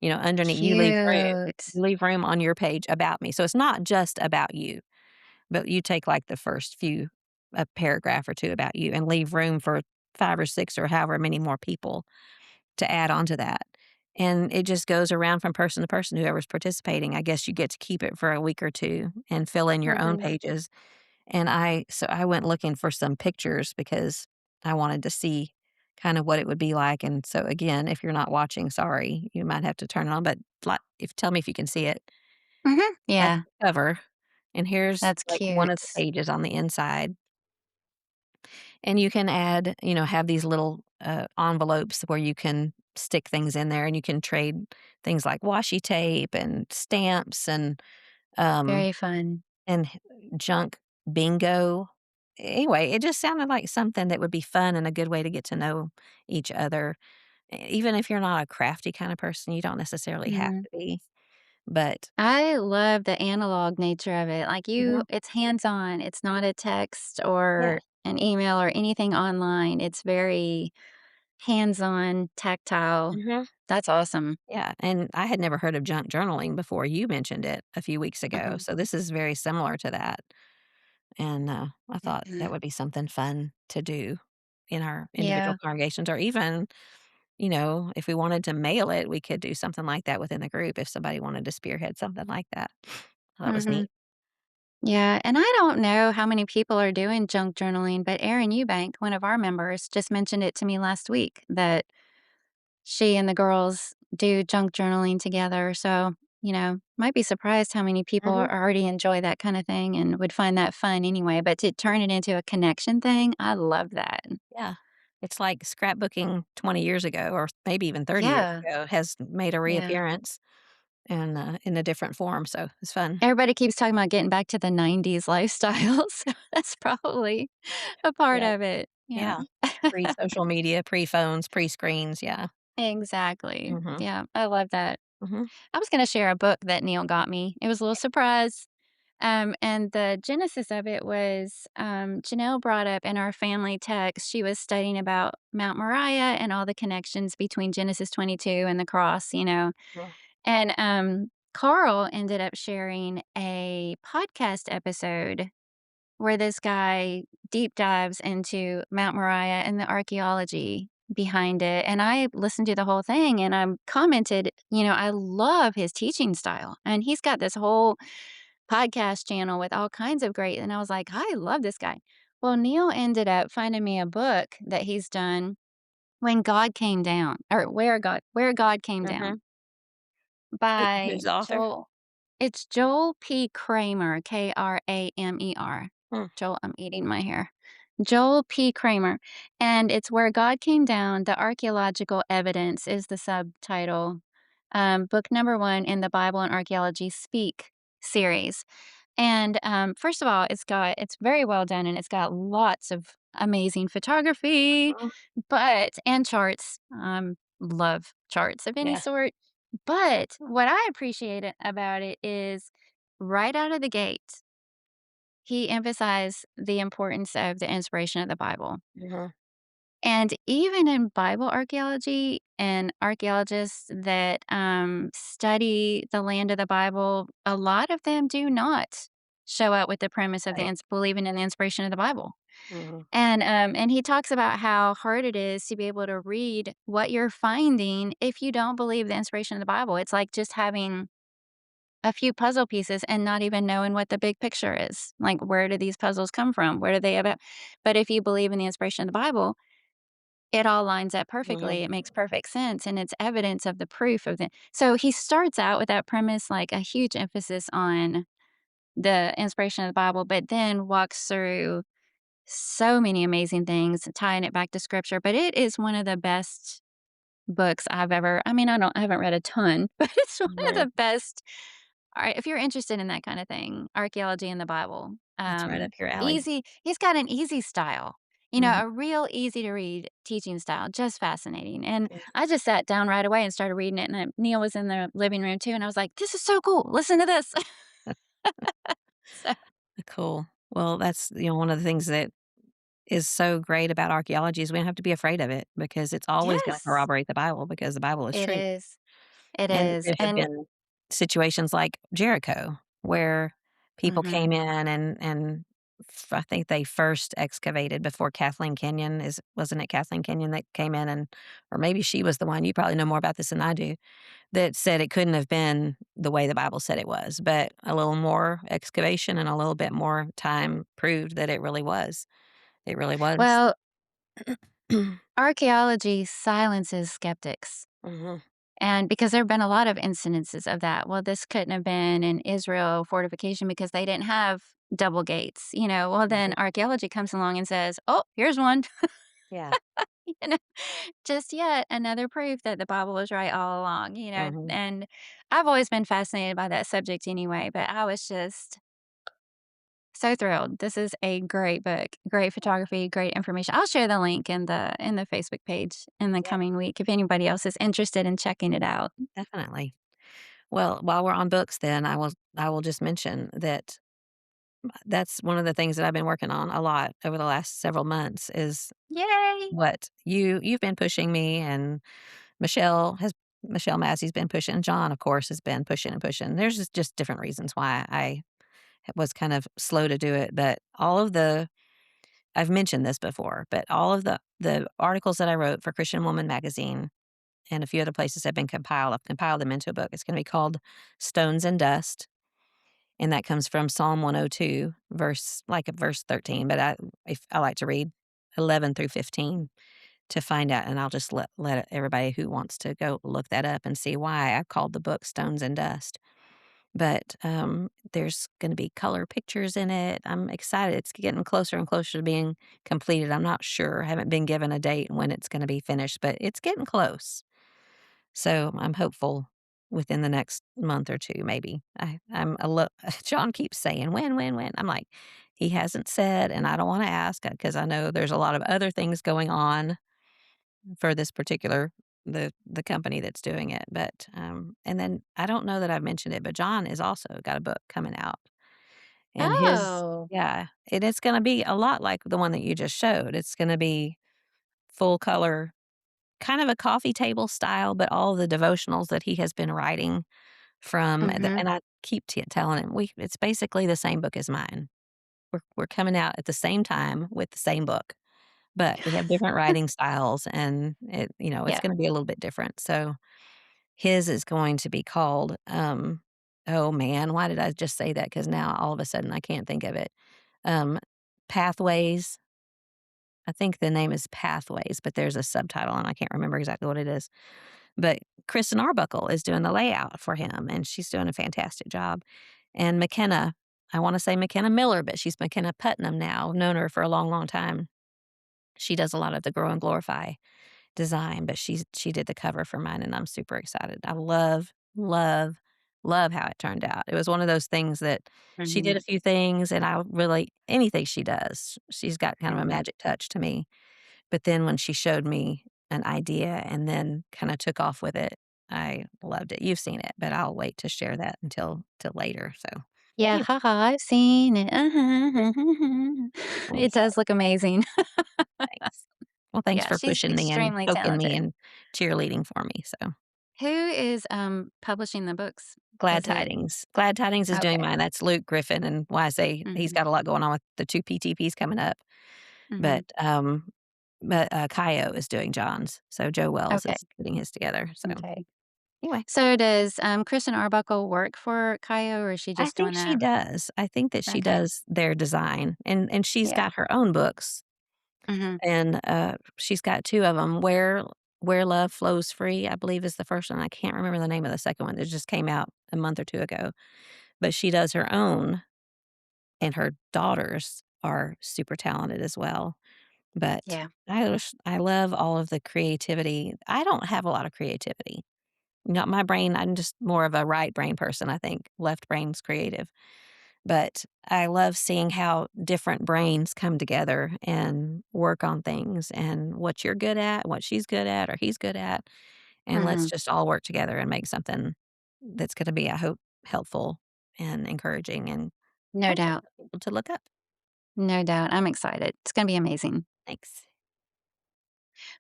Underneath you leave room. cute. You leave room on your page about me. So it's not just about you, but you take like the first a paragraph or 2 about you and leave room for 5 or 6 or however many more people to add on to that. And it just goes around from person to person, whoever's participating. I guess you get to keep it for a week or 2 and fill in your own Mhm, pages. And I went looking for some pictures because I wanted to see kind of what it would be like, and so, again, if you're not watching, sorry, you might have to turn it on, but, like, if tell me if you can see it. Mhm. That's Yeah, the cover, and here's, that's like, one of cute. the pages on the inside, and you can add have these little, envelopes where you can stick things in there, and you can trade things like washi tape and stamps um, Very fun. and junk bingo. Anyway, it just sounded like something that would be fun and a good way to get to know each other. Even if you're not a crafty kind of person, you don't necessarily have Mhm. to be. But I love the analog nature of it. Like mhm, it's hands-on. It's not a text yeah, or an email or anything online. It's very hands-on, tactile. mhm, That's awesome. yeah. And I had never heard of junk journaling before you mentioned it a few weeks ago. Mhm. So this is very similar to that. And I thought that Mhm. would be something fun to do in our individual Yeah. congregations, or even if we wanted to mail it, we could do something like that within the group if somebody wanted to spearhead something like that. That was Mhm. neat. Yeah, and I don't know how many people are doing junk journaling, but Erin Eubank, one of our members, just mentioned it to me last week that she and the girls do junk journaling together. So, might be surprised how many people Mhm. already enjoy that kind of thing and would find that fun anyway. But to turn it into a connection thing, I love that. Yeah. It's like scrapbooking 20 years ago, or maybe even 30 years Yeah. ago, has made a Yeah. reappearance and in a different form. So it's fun. Everybody keeps talking about getting back to the 90s lifestyle. So that's probably a part Yeah. of it. Yeah. Yeah. Pre social media, pre phones, pre screens. Yeah. Exactly. Hmm. Yeah. I love that. Hmm. I was going to share a book that Neil got me. It was a little surprise. And the genesis of it was Janelle brought up in our family text, she was studying about Mount Moriah and all the connections between Genesis 22 and the cross. And Carl ended up sharing a podcast episode where this guy deep dives into Mount Moriah and the archaeology behind it. And I listened to the whole thing and I commented, I love his teaching style. And he's got this whole podcast channel with all kinds of great, and I was like, I love this guy. Well, Neil ended up finding me a book that he's done when God came down, or where God came down Hmm. by Who's the author? Joel. It's Joel P. Kramer, Kramer. Hmm. Joel, I'm eating my hair. Joel P. Kramer. And it's Where God Came Down, The Archaeological Evidence is the subtitle. Book number 1 in the Bible and Archaeology Speak series. And first of all, it's very well done and it's got lots of amazing photography, Mhm. and charts. Love charts of any Yeah. sort. But what I appreciate about it is right out of the gate, he emphasized the importance of the inspiration of the Bible. Hmm. And even in Bible archaeology and archaeologists that study the land of the Bible, a lot of them do not show up with the premise of Right. believing in the inspiration of the Bible. Hmm. And he talks about how hard it is to be able to read what you're finding if you don't believe the inspiration of the Bible. It's like just having a few puzzle pieces and not even knowing what the big picture is. Like, where do these puzzles come from? Where do they about? But if you believe in the inspiration of the Bible, it all lines up Hmm. perfectly. It makes perfect sense, and it's evidence of the proof of the so he starts out with that premise, like a huge emphasis on the inspiration of the Bible, but then walks through so many amazing things, tying it back to scripture, but it is one of the best books I've ever I haven't read a ton, but it's one of Hmm. the best. Alright, if you're interested in that kind of thing, archaeology in the Bible, That's right up your alley. easy he's got an easy style, Hmm. a real easy to read teaching style, just fascinating, and I just sat down right away and started reading it, and Neil was in the living room too, and I was like, "This is so cool, listen to this." So Cool. Well, that's one of the things that is so great about archaeology is we don't have to be afraid of it because it's always going to yes, corroborate the Bible because the Bible is it true. is. It And is, there have and been situations like Jericho where people came mhm. in and I think they first excavated before Kathleen Kenyon wasn't it Kathleen Kenyon that came in, and or maybe she was the one, you probably know more about this than I do, that said it couldn't have been the way the Bible said it was, but a little more excavation and a little bit more time proved that it really was. It really was. Well, Archaeology silences skeptics. Mhm. And because there have been a lot of incidences of that. Well, this couldn't have been an Israel fortification because they didn't have double gates, you know? Well, then Mhm. archaeology comes along and says, "Oh, here's one." Yeah. You know? Just yet another proof that the Bible was right all along, you know? Mhm. And I've always been fascinated by that subject anyway, but I was just so thrilled. This is a great book, great photography, great information. I'll share the link in the Facebook page in the Yeah, coming week if anybody else is interested in checking it out. definitely. Well, while we're on books then, I will just mention that that's one of the things that I've been working on a lot over the last several months is Yay! what you've been pushing me and Michelle Massey's been pushing, John, of course, has been pushing and pushing. There's just different reasons why I was kind of slow to do it, but all of the I've mentioned this before, but all of the articles that I wrote for Christian Woman magazine and a few other places have been compiled. I've compiled them into a book. It's gonna be called Stones and Dust, and that comes from Psalm 102, verse 13, but if I like to read 11 through 15 to find out, and I'll just let everybody who wants to go look that up and see why I called the book Stones and Dust. But, there's gonna be color pictures in it. I'm excited. It's getting closer and closer to being completed. I'm not sure. I haven't been given a date when it's gonna be finished, but it's getting close. So, I'm hopeful within the next month or 2, maybe. I'm a lit John keeps saying, "When, when, when?" I'm like, "He hasn't said, and I don't wanna ask, because I know there's a lot of other things going on for this particular the company that's doing it, but, and then I don't know that I've mentioned it, but John is also got a book coming out, and his Oh. yeah, and it's gonna be a lot like the one that you just showed. It's gonna be full color, kind of a coffee table style, but all the devotionals that he has been writing from the Mhm. and I keep telling him, it's basically the same book as mine. We're coming out at the same time with the same book. But we have different writing styles and it's Yeah. gonna be a little bit different. So his is going to be called, oh man, why did I just say that? Because now all of a sudden I can't think of it. Um, Pathways. I think the name is Pathways, but there's a subtitle and I can't remember exactly what it is. But Kristen Arbuckle is doing the layout for him and she's doing a fantastic job. And McKenna, I want to say McKenna Miller, but she's McKenna Putnam now. I've known her for a long, long time. She does a lot of the Grow and Glorify design, but she did the cover for mine, and I'm super excited. I love, love, love how it turned out. It was one of those things that she did Mhm. a few things, and I really anything she does, she's got kind of a Mhm. magic touch to me. But then when she showed me an idea and then kinda took off with it, I loved it. You've seen it, but I'll wait to share that until till later, so Yeah, anyway, haha, I've seen it. It okay, does look amazing. thanks. Well, thanks Yeah, for she's pushing me and extremely poking me talented. and cheerleading for me, so Who is, publishing the books? Glad Is it Tidings. Glad Tidings is doing okay. mine. That's Luke Griffin, and why I say he's Mhm. got a lot going on with the 2 PTPs coming up. But, Mhm. Kaio is doing John's, so Joe Wells Okay. is putting his together, so Okay. anyway, So does, Kristen Arbuckle work for Kaio, or is she I just doing think she that? does. I think that she Okay. does their design, and she's Yeah. got her own books, Mhm. and, she's got 2 of them. Where Love Flows Free, I believe is the first one. I can't remember the name of the second one. It just came out a month or 2 ago, but she does her own, and her daughters are super talented as well. But Yeah. I love all of the creativity. I don't have a lot of creativity. My brain, I'm just more of a right brain person, I think. Left brain's creative. But I love seeing how different brains come together and work on things and what you're good at, what she's good at, or he's good at. And let's Mhm. just all work together and make something that's going to be, I hope, helpful and encouraging and No hopefully doubt. for people to look up. No doubt. I'm excited. It's gonna be amazing. Thanks.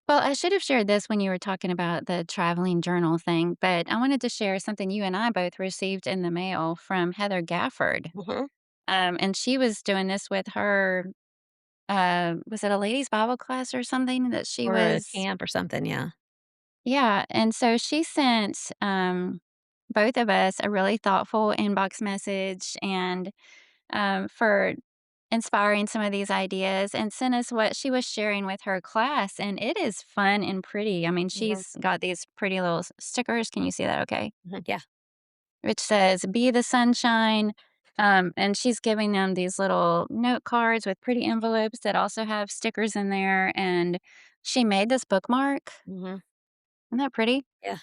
Well, I should have shared this when you were talking about the traveling journal thing, but I wanted to share something you and I both received in the mail from Heather Gafford. Hmm. And she was doing this with her, was it a ladies' Bible class or something that she Or a was? camp or something. Yeah. Yeah. And so she sent both of us a really thoughtful inbox message and for inspiring some of these ideas and sent us what she was sharing with her class, and it is fun and pretty. I mean, Mhm, she's got these pretty little stickers. Can you see that okay? mhm, yeah, Which says, "Be the sunshine." And she's giving them these little note cards with pretty envelopes that also have stickers in there. And she made this bookmark. mhm, Isn't that pretty? yeah,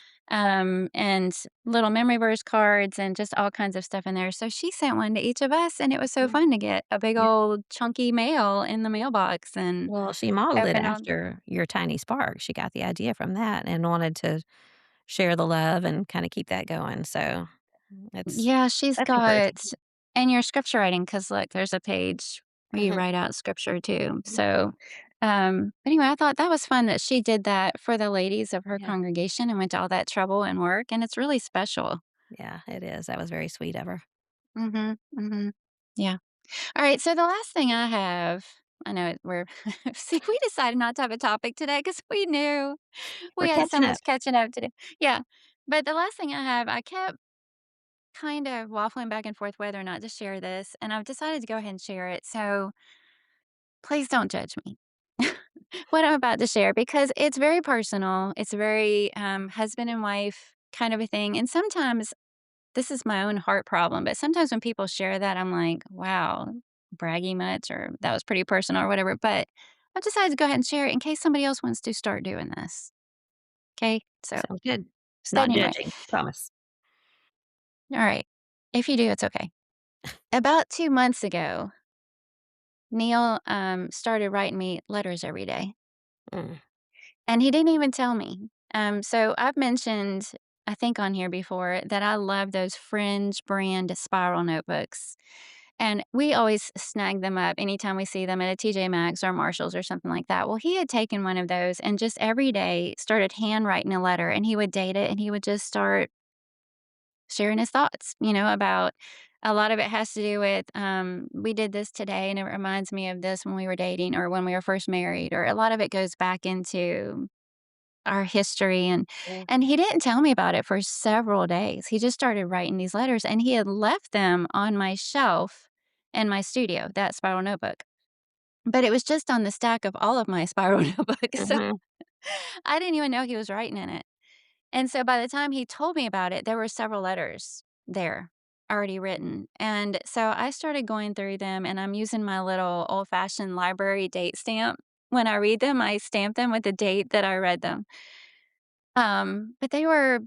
And little memory verse cards and just all kinds of stuff in there. So she sent one to each of us, and it was so mhm, fun to get a big yeah. old chunky mail in the mailbox and Well, she modeled it open all. after your tiny spark. She got the idea from that and wanted to share the love and kinda keep that going, so it's Yeah, she's that's got encouraging. and your scripture writing, because look, there's a page where you Mhm, write out scripture too. mhm, So, anyway, I thought that was fun that she did that for the ladies of her yeah, congregation and went to all that trouble and work, and it's really special. yeah, it is, that was very sweet of her. Mhm, mhm. Yeah. Alright, so the last thing I have I know we're see, we decided not to have a topic today because we knew We're we had so catching much up. catching up to do. Yeah, but the last thing I have, I kept kind of waffling back and forth whether or not to share this, and I've decided to go ahead and share it, so please don't judge me. What I'm about to share because it's very personal, it's very, husband and wife kind of a thing, and sometimes this is my own heart problem, but sometimes when people share that, I'm like, "Wow, braggy much?" Or "That was pretty personal," or whatever, but I've decided to go ahead and share it in case somebody else wants to start doing this. Okay, so Sounds good. state Not anyway. judging, promise. Alright. If you do, it's okay. About 2 months ago, Neil, started writing me letters every day, Mm, and he didn't even tell me. So I've mentioned, I think on here before, that I love those Fringe brand spiral notebooks. And we always snag them up anytime we see them at a TJ Maxx or Marshalls or something like that. Well, he had taken one of those and just every day started handwriting a letter and he would date it and he would just start sharing his thoughts, about a lot of it has to do with, we did this today and it reminds me of this when we were dating or when we were first married, or a lot of it goes back into our history yeah, and he didn't tell me about it for several days. He just started writing these letters and he had left them on my shelf in my studio, that spiral notebook. But it was just on the stack of all of my spiral notebooks. So mhm, I didn't even know he was writing in it. And so by the time he told me about it, there were several letters there already written. And so I started going through them and I'm using my little old fashioned library date stamp. When I read them, I stamp them with the date that I read them. But they were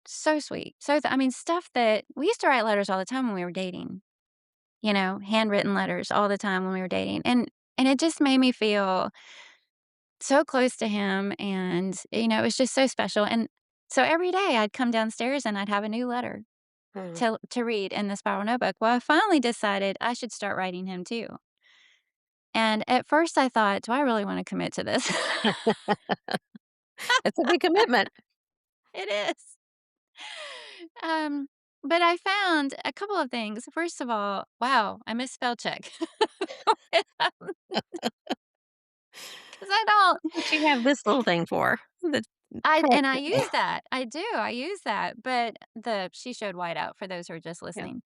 so sweet. I mean, stuff that we used to write letters all the time when we were dating, handwritten letters all the time when we were dating. And it just made me feel so close to him and it was just so special. And so every day I'd come downstairs and I'd have a new letter mhm. to read in the spiral notebook. Well, I finally decided I should start writing him too. And at first I thought, do I really want to commit to this? It's a big commitment. It is. Um, but I found a couple of things. First of all, wow, I missed spell check. Because I don't. What you have this little thing for, that corrects I me. use that. I do. I use that. But she showed whiteout for those who are just Yeah, listening.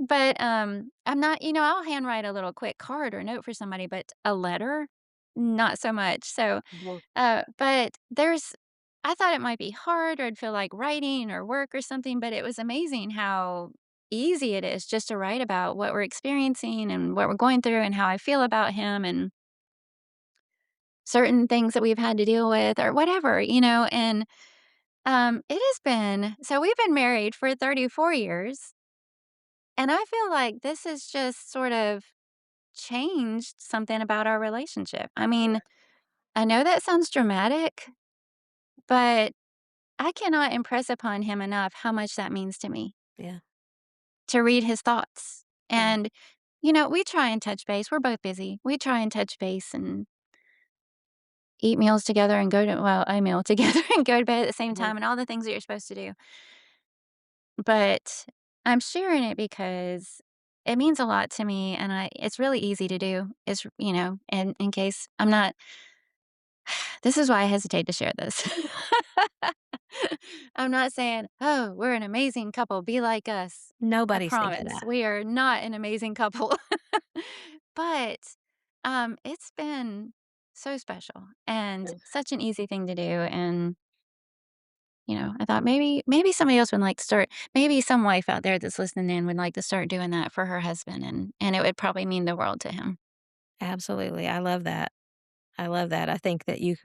But I'm not. I'll handwrite a little quick card or note for somebody, but a letter, not so much. So mhm, but I thought it might be hard or I'd feel like writing or work or something, but it was amazing how easy it is just to write about what we're experiencing and what we're going through and how I feel about him and certain things that we've had to deal with or whatever. And it has been so we've been married for 34 years and I feel like this has just sort of changed something about our relationship. I mean, I know that sounds dramatic, but I cannot impress upon him enough how much that means to me yeah, to read his thoughts. yeah, And, we try and touch base. We're both busy. We try and touch base and eat meals together and a meal together and go to bed at the same mhm, time and all the things that you're supposed to do. But I'm sharing it because it means a lot to me and it's really easy to do. And in case I'm not, this is why I hesitate to share this. I'm not saying, "Oh, we're an amazing couple, be like us." I nobody's thinking promise, that. we are not an amazing couple. but, it's been so special and Mm. such an easy thing to do, and, I thought maybe somebody else would like to start maybe some wife out there that's listening in would like to start doing that for her husband, and it would probably mean the world to him. Absolutely, I love that. I love that. I think that you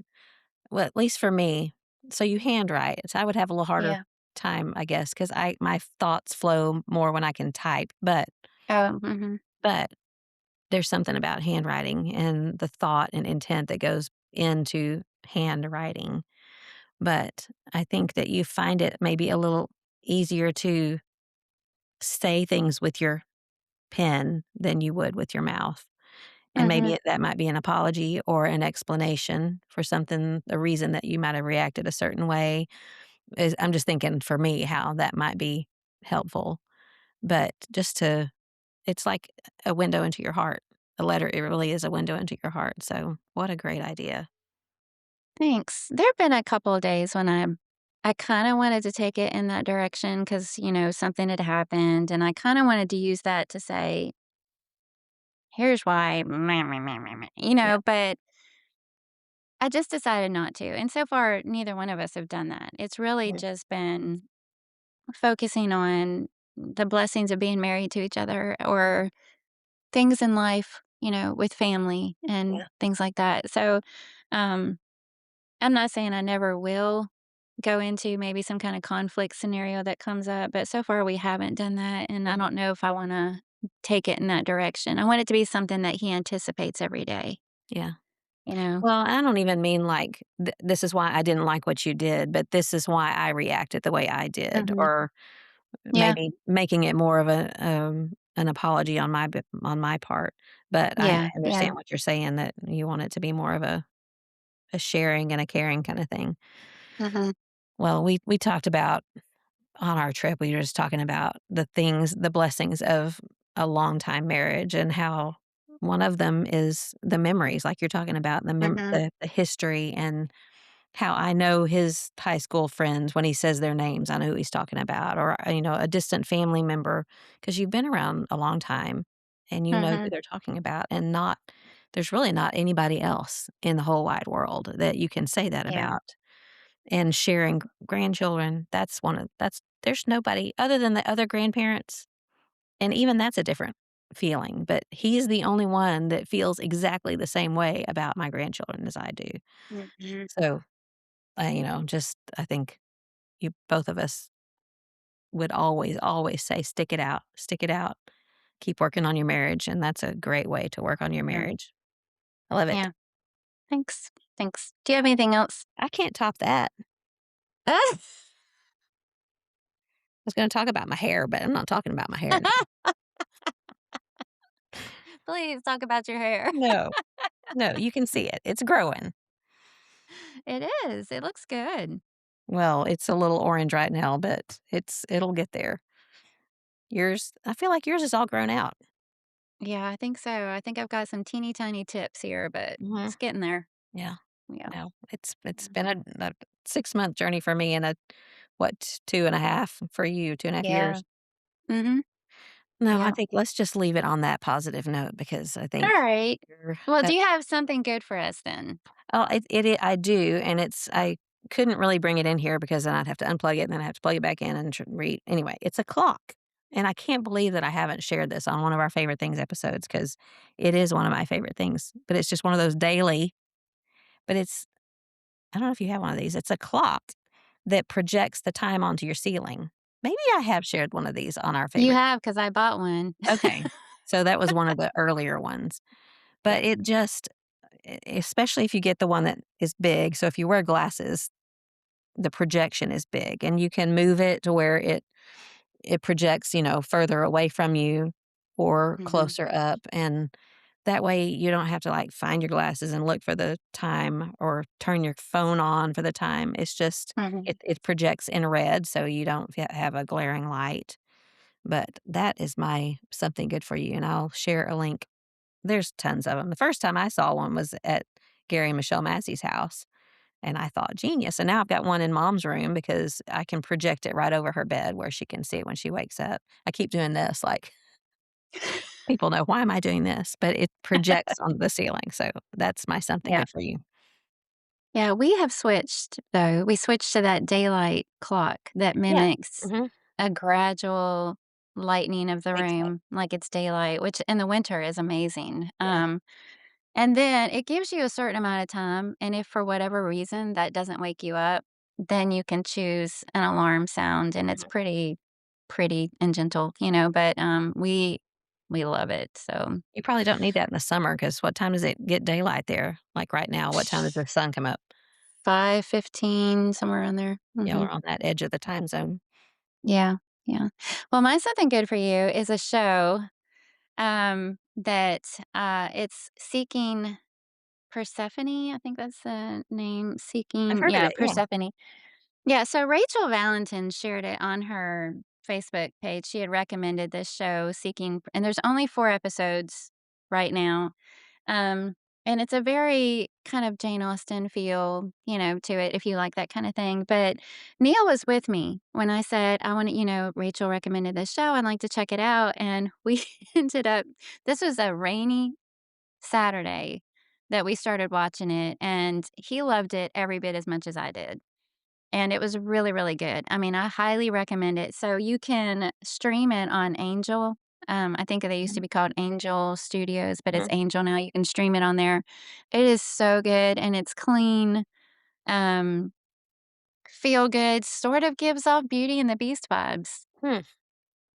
well, at least for me, so you handwrite, so I would have a little harder Yeah. time, I guess, because my thoughts flow more when I can type, Oh, mhm. but there's something about handwriting and the thought and intent that goes into handwriting. But I think that you find it maybe a little easier to say things with your pen than you would with your mouth. And maybe Mhm. that might be an apology or an explanation for something, the reason that you might have reacted a certain way. I'm just thinking for me how that might be helpful. But just to, it's like a window into your heart. A letter, it really is a window into your heart. So, what a great idea. Thanks. There've been a couple of days when I kinda wanted to take it in that direction because something had happened, and I kinda wanted to use that to say, "Here's why," meh, meh, meh, meh, meh, Yeah. but I just decided not to, and so far, neither one of us have done that. It's really Mhm. just been focusing on the blessings of being married to each other or things in life, with family and Yeah. things like that. So, um, I'm not saying I never will go into maybe some kind of conflict scenario that comes up, but so far we haven't done that, and I Mhm. don't know if I wanna take it in that direction. I want it to be something that he anticipates every day, Yeah. you know? Well, I don't even mean like, this is why I didn't like what you did, but this is why I reacted the way I did, Mhm. or Yeah. maybe making it more of an apology on on my part. But I Yeah, yeah. understand what you're saying, that you want it to be more of a sharing and a caring kinda thing. Mhm. Well, we talked about on our trip, we were just talking about the blessings of a long time marriage and how one of them is the memories, like you're talking about, Mhm. the history, and how I know his high school friends when he says their names, I know who he's talking about, or, a distant family member, because 'cause you've been around a long time and you know who Mhm. they're talking about, and there's really not anybody else in the whole wide world that you can say that Yeah. about. And sharing grandchildren, that's there's nobody other than the other grandparents, and even that's a different feeling, but he's the only one that feels exactly the same way about my grandchildren as I do. Mhm. So, just I think you both of us would always, always say, stick it out, keep working on your marriage," and that's a great way to work on your Mm. marriage. I love it. Yeah. Thanks. Thanks. Do you have anything else? I can't top that. I was gonna talk about my hair, but I'm not talking about my hair now. Please talk about your hair. No. No, you can see it. It's growing. It is. It looks good. Well, it's a little orange right now, but it'll get there. Yours, I feel like yours is all grown out. Yeah, I think so. I think I've got some teeny tiny tips here, but Mhm. it's getting there. Yeah. Yeah. No, it's Yeah. been a 6-month journey for me, and a what, 2.5 for you, 2.5 Yeah. years. Mhm. No, I Yeah. think let's just leave it on that positive note, because I All think right. you're Well, do you have something good for us then? oh, I do, and I couldn't really bring it in here because then I'd have to unplug it, and then I have to plug it back in and anyway, it's a clock, and I can't believe that I haven't shared this on one of our favorite things episodes, because it is one of my favorite things, but it's just one of those daily, but I don't know if you have one of these. It's a clock that projects the time onto your ceiling. Maybe I have shared one of these on our You favorite. have, because I bought one. Okay. So that was one of the earlier ones. But Yeah. it just especially if you get the one that is big, so if you wear glasses, the projection is big, and you can move it to where it projects, further away from you or Mhm. closer up, and that way you don't have to, like, find your glasses and look for the time or turn your phone on for the time. It's just Mhm. it projects in red, so you don't have a glaring light. But that is my something good for you, and I'll share a link. There's tons of them. The first time I saw one was at Gary and Michelle Massey's house, and I thought, "Genius," and now I've got one in mom's room because I can project it right over her bed where she can see it when she wakes up. I keep doing this, like People know, "Why am I doing this?" But it projects onto the ceiling, so that's my something Yeah. good for you. Yeah, we have switched, though. We switched to that daylight clock that Yeah. mimics Mhm. a gradual lightening of the Think so. room like it's daylight, which in the winter is amazing. Yeah. And then it gives you a certain amount of time, and if for whatever reason that doesn't wake you up, then you can choose an alarm sound, and it's Mhm. pretty and gentle, but, we love it, so You probably don't need that in the summer because what time does it get daylight there? Like, right now, what time does the sun come up? 5:15, somewhere around there. Yeah, Mhm. we're on that edge of the time zone. Yeah, yeah. Well, my something good for you is a show, that, it's Seeking Persephone, I think that's the name, I've Seeking heard of yeah, it, yeah. Persephone. Yeah, so Rachel Valentin shared it on her Facebook page. She had recommended this show, Seeking and there's only 4 episodes right now, um, and it's a very kind of Jane Austen feel, to it if you like that kinda thing, but Neil was with me when I said, "I wanna" Rachel recommended this show, I'd like to check it out, and we ended up this was a rainy Saturday that we started watching it, and he loved it every bit as much as I did. And it was really, really good. I mean, I highly recommend it. So you can stream it on Angel. I think they used to Mhm, be called Angel Studios, but it's mhm, Angel now. You can stream it on there. It is so good and it's clean. Um, feel good. Sort of gives off Beauty and the Beast vibes, hmm,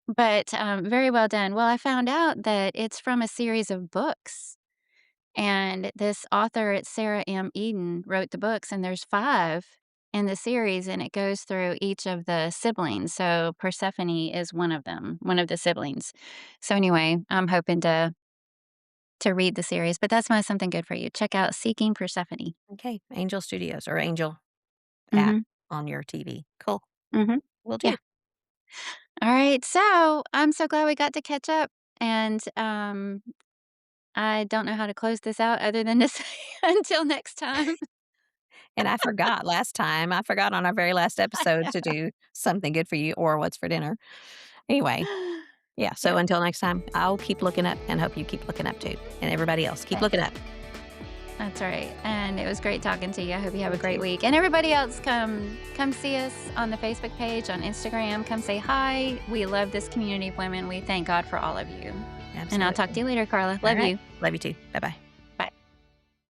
but very well done. Well, I found out that it's from a series of books. And this author, it's Sarah M. Eden, wrote the books, and there's 5 in the series, and it goes through each of the siblings. So Persephone is one of them, one of the siblings. So anyway, I'm hoping to read the series, but that's my something good for you. Check out Seeking Persephone. okay, Angel Studios or Angel app Mhm. on your TV. Cool, Mhm. will Yeah. do. All right. So I'm so glad we got to catch up, and I don't know how to close this out other than to say until next time. And I forgot on our very last I episode to know. do something good for you or what's for dinner. Anyway, yeah, so Yep. until next time, I'll keep looking up and hope you keep looking up too. And everybody else, keep Okay. looking up. That's right, and it was great talking to you. I hope you have a You great too. week, and everybody else, come see us on the Facebook page, on Instagram. Come say hi. We love this community of women. We thank God for all of you, and I'll talk to Absolutely. you later, Carla. All Love right. you. Love you too. Bye bye.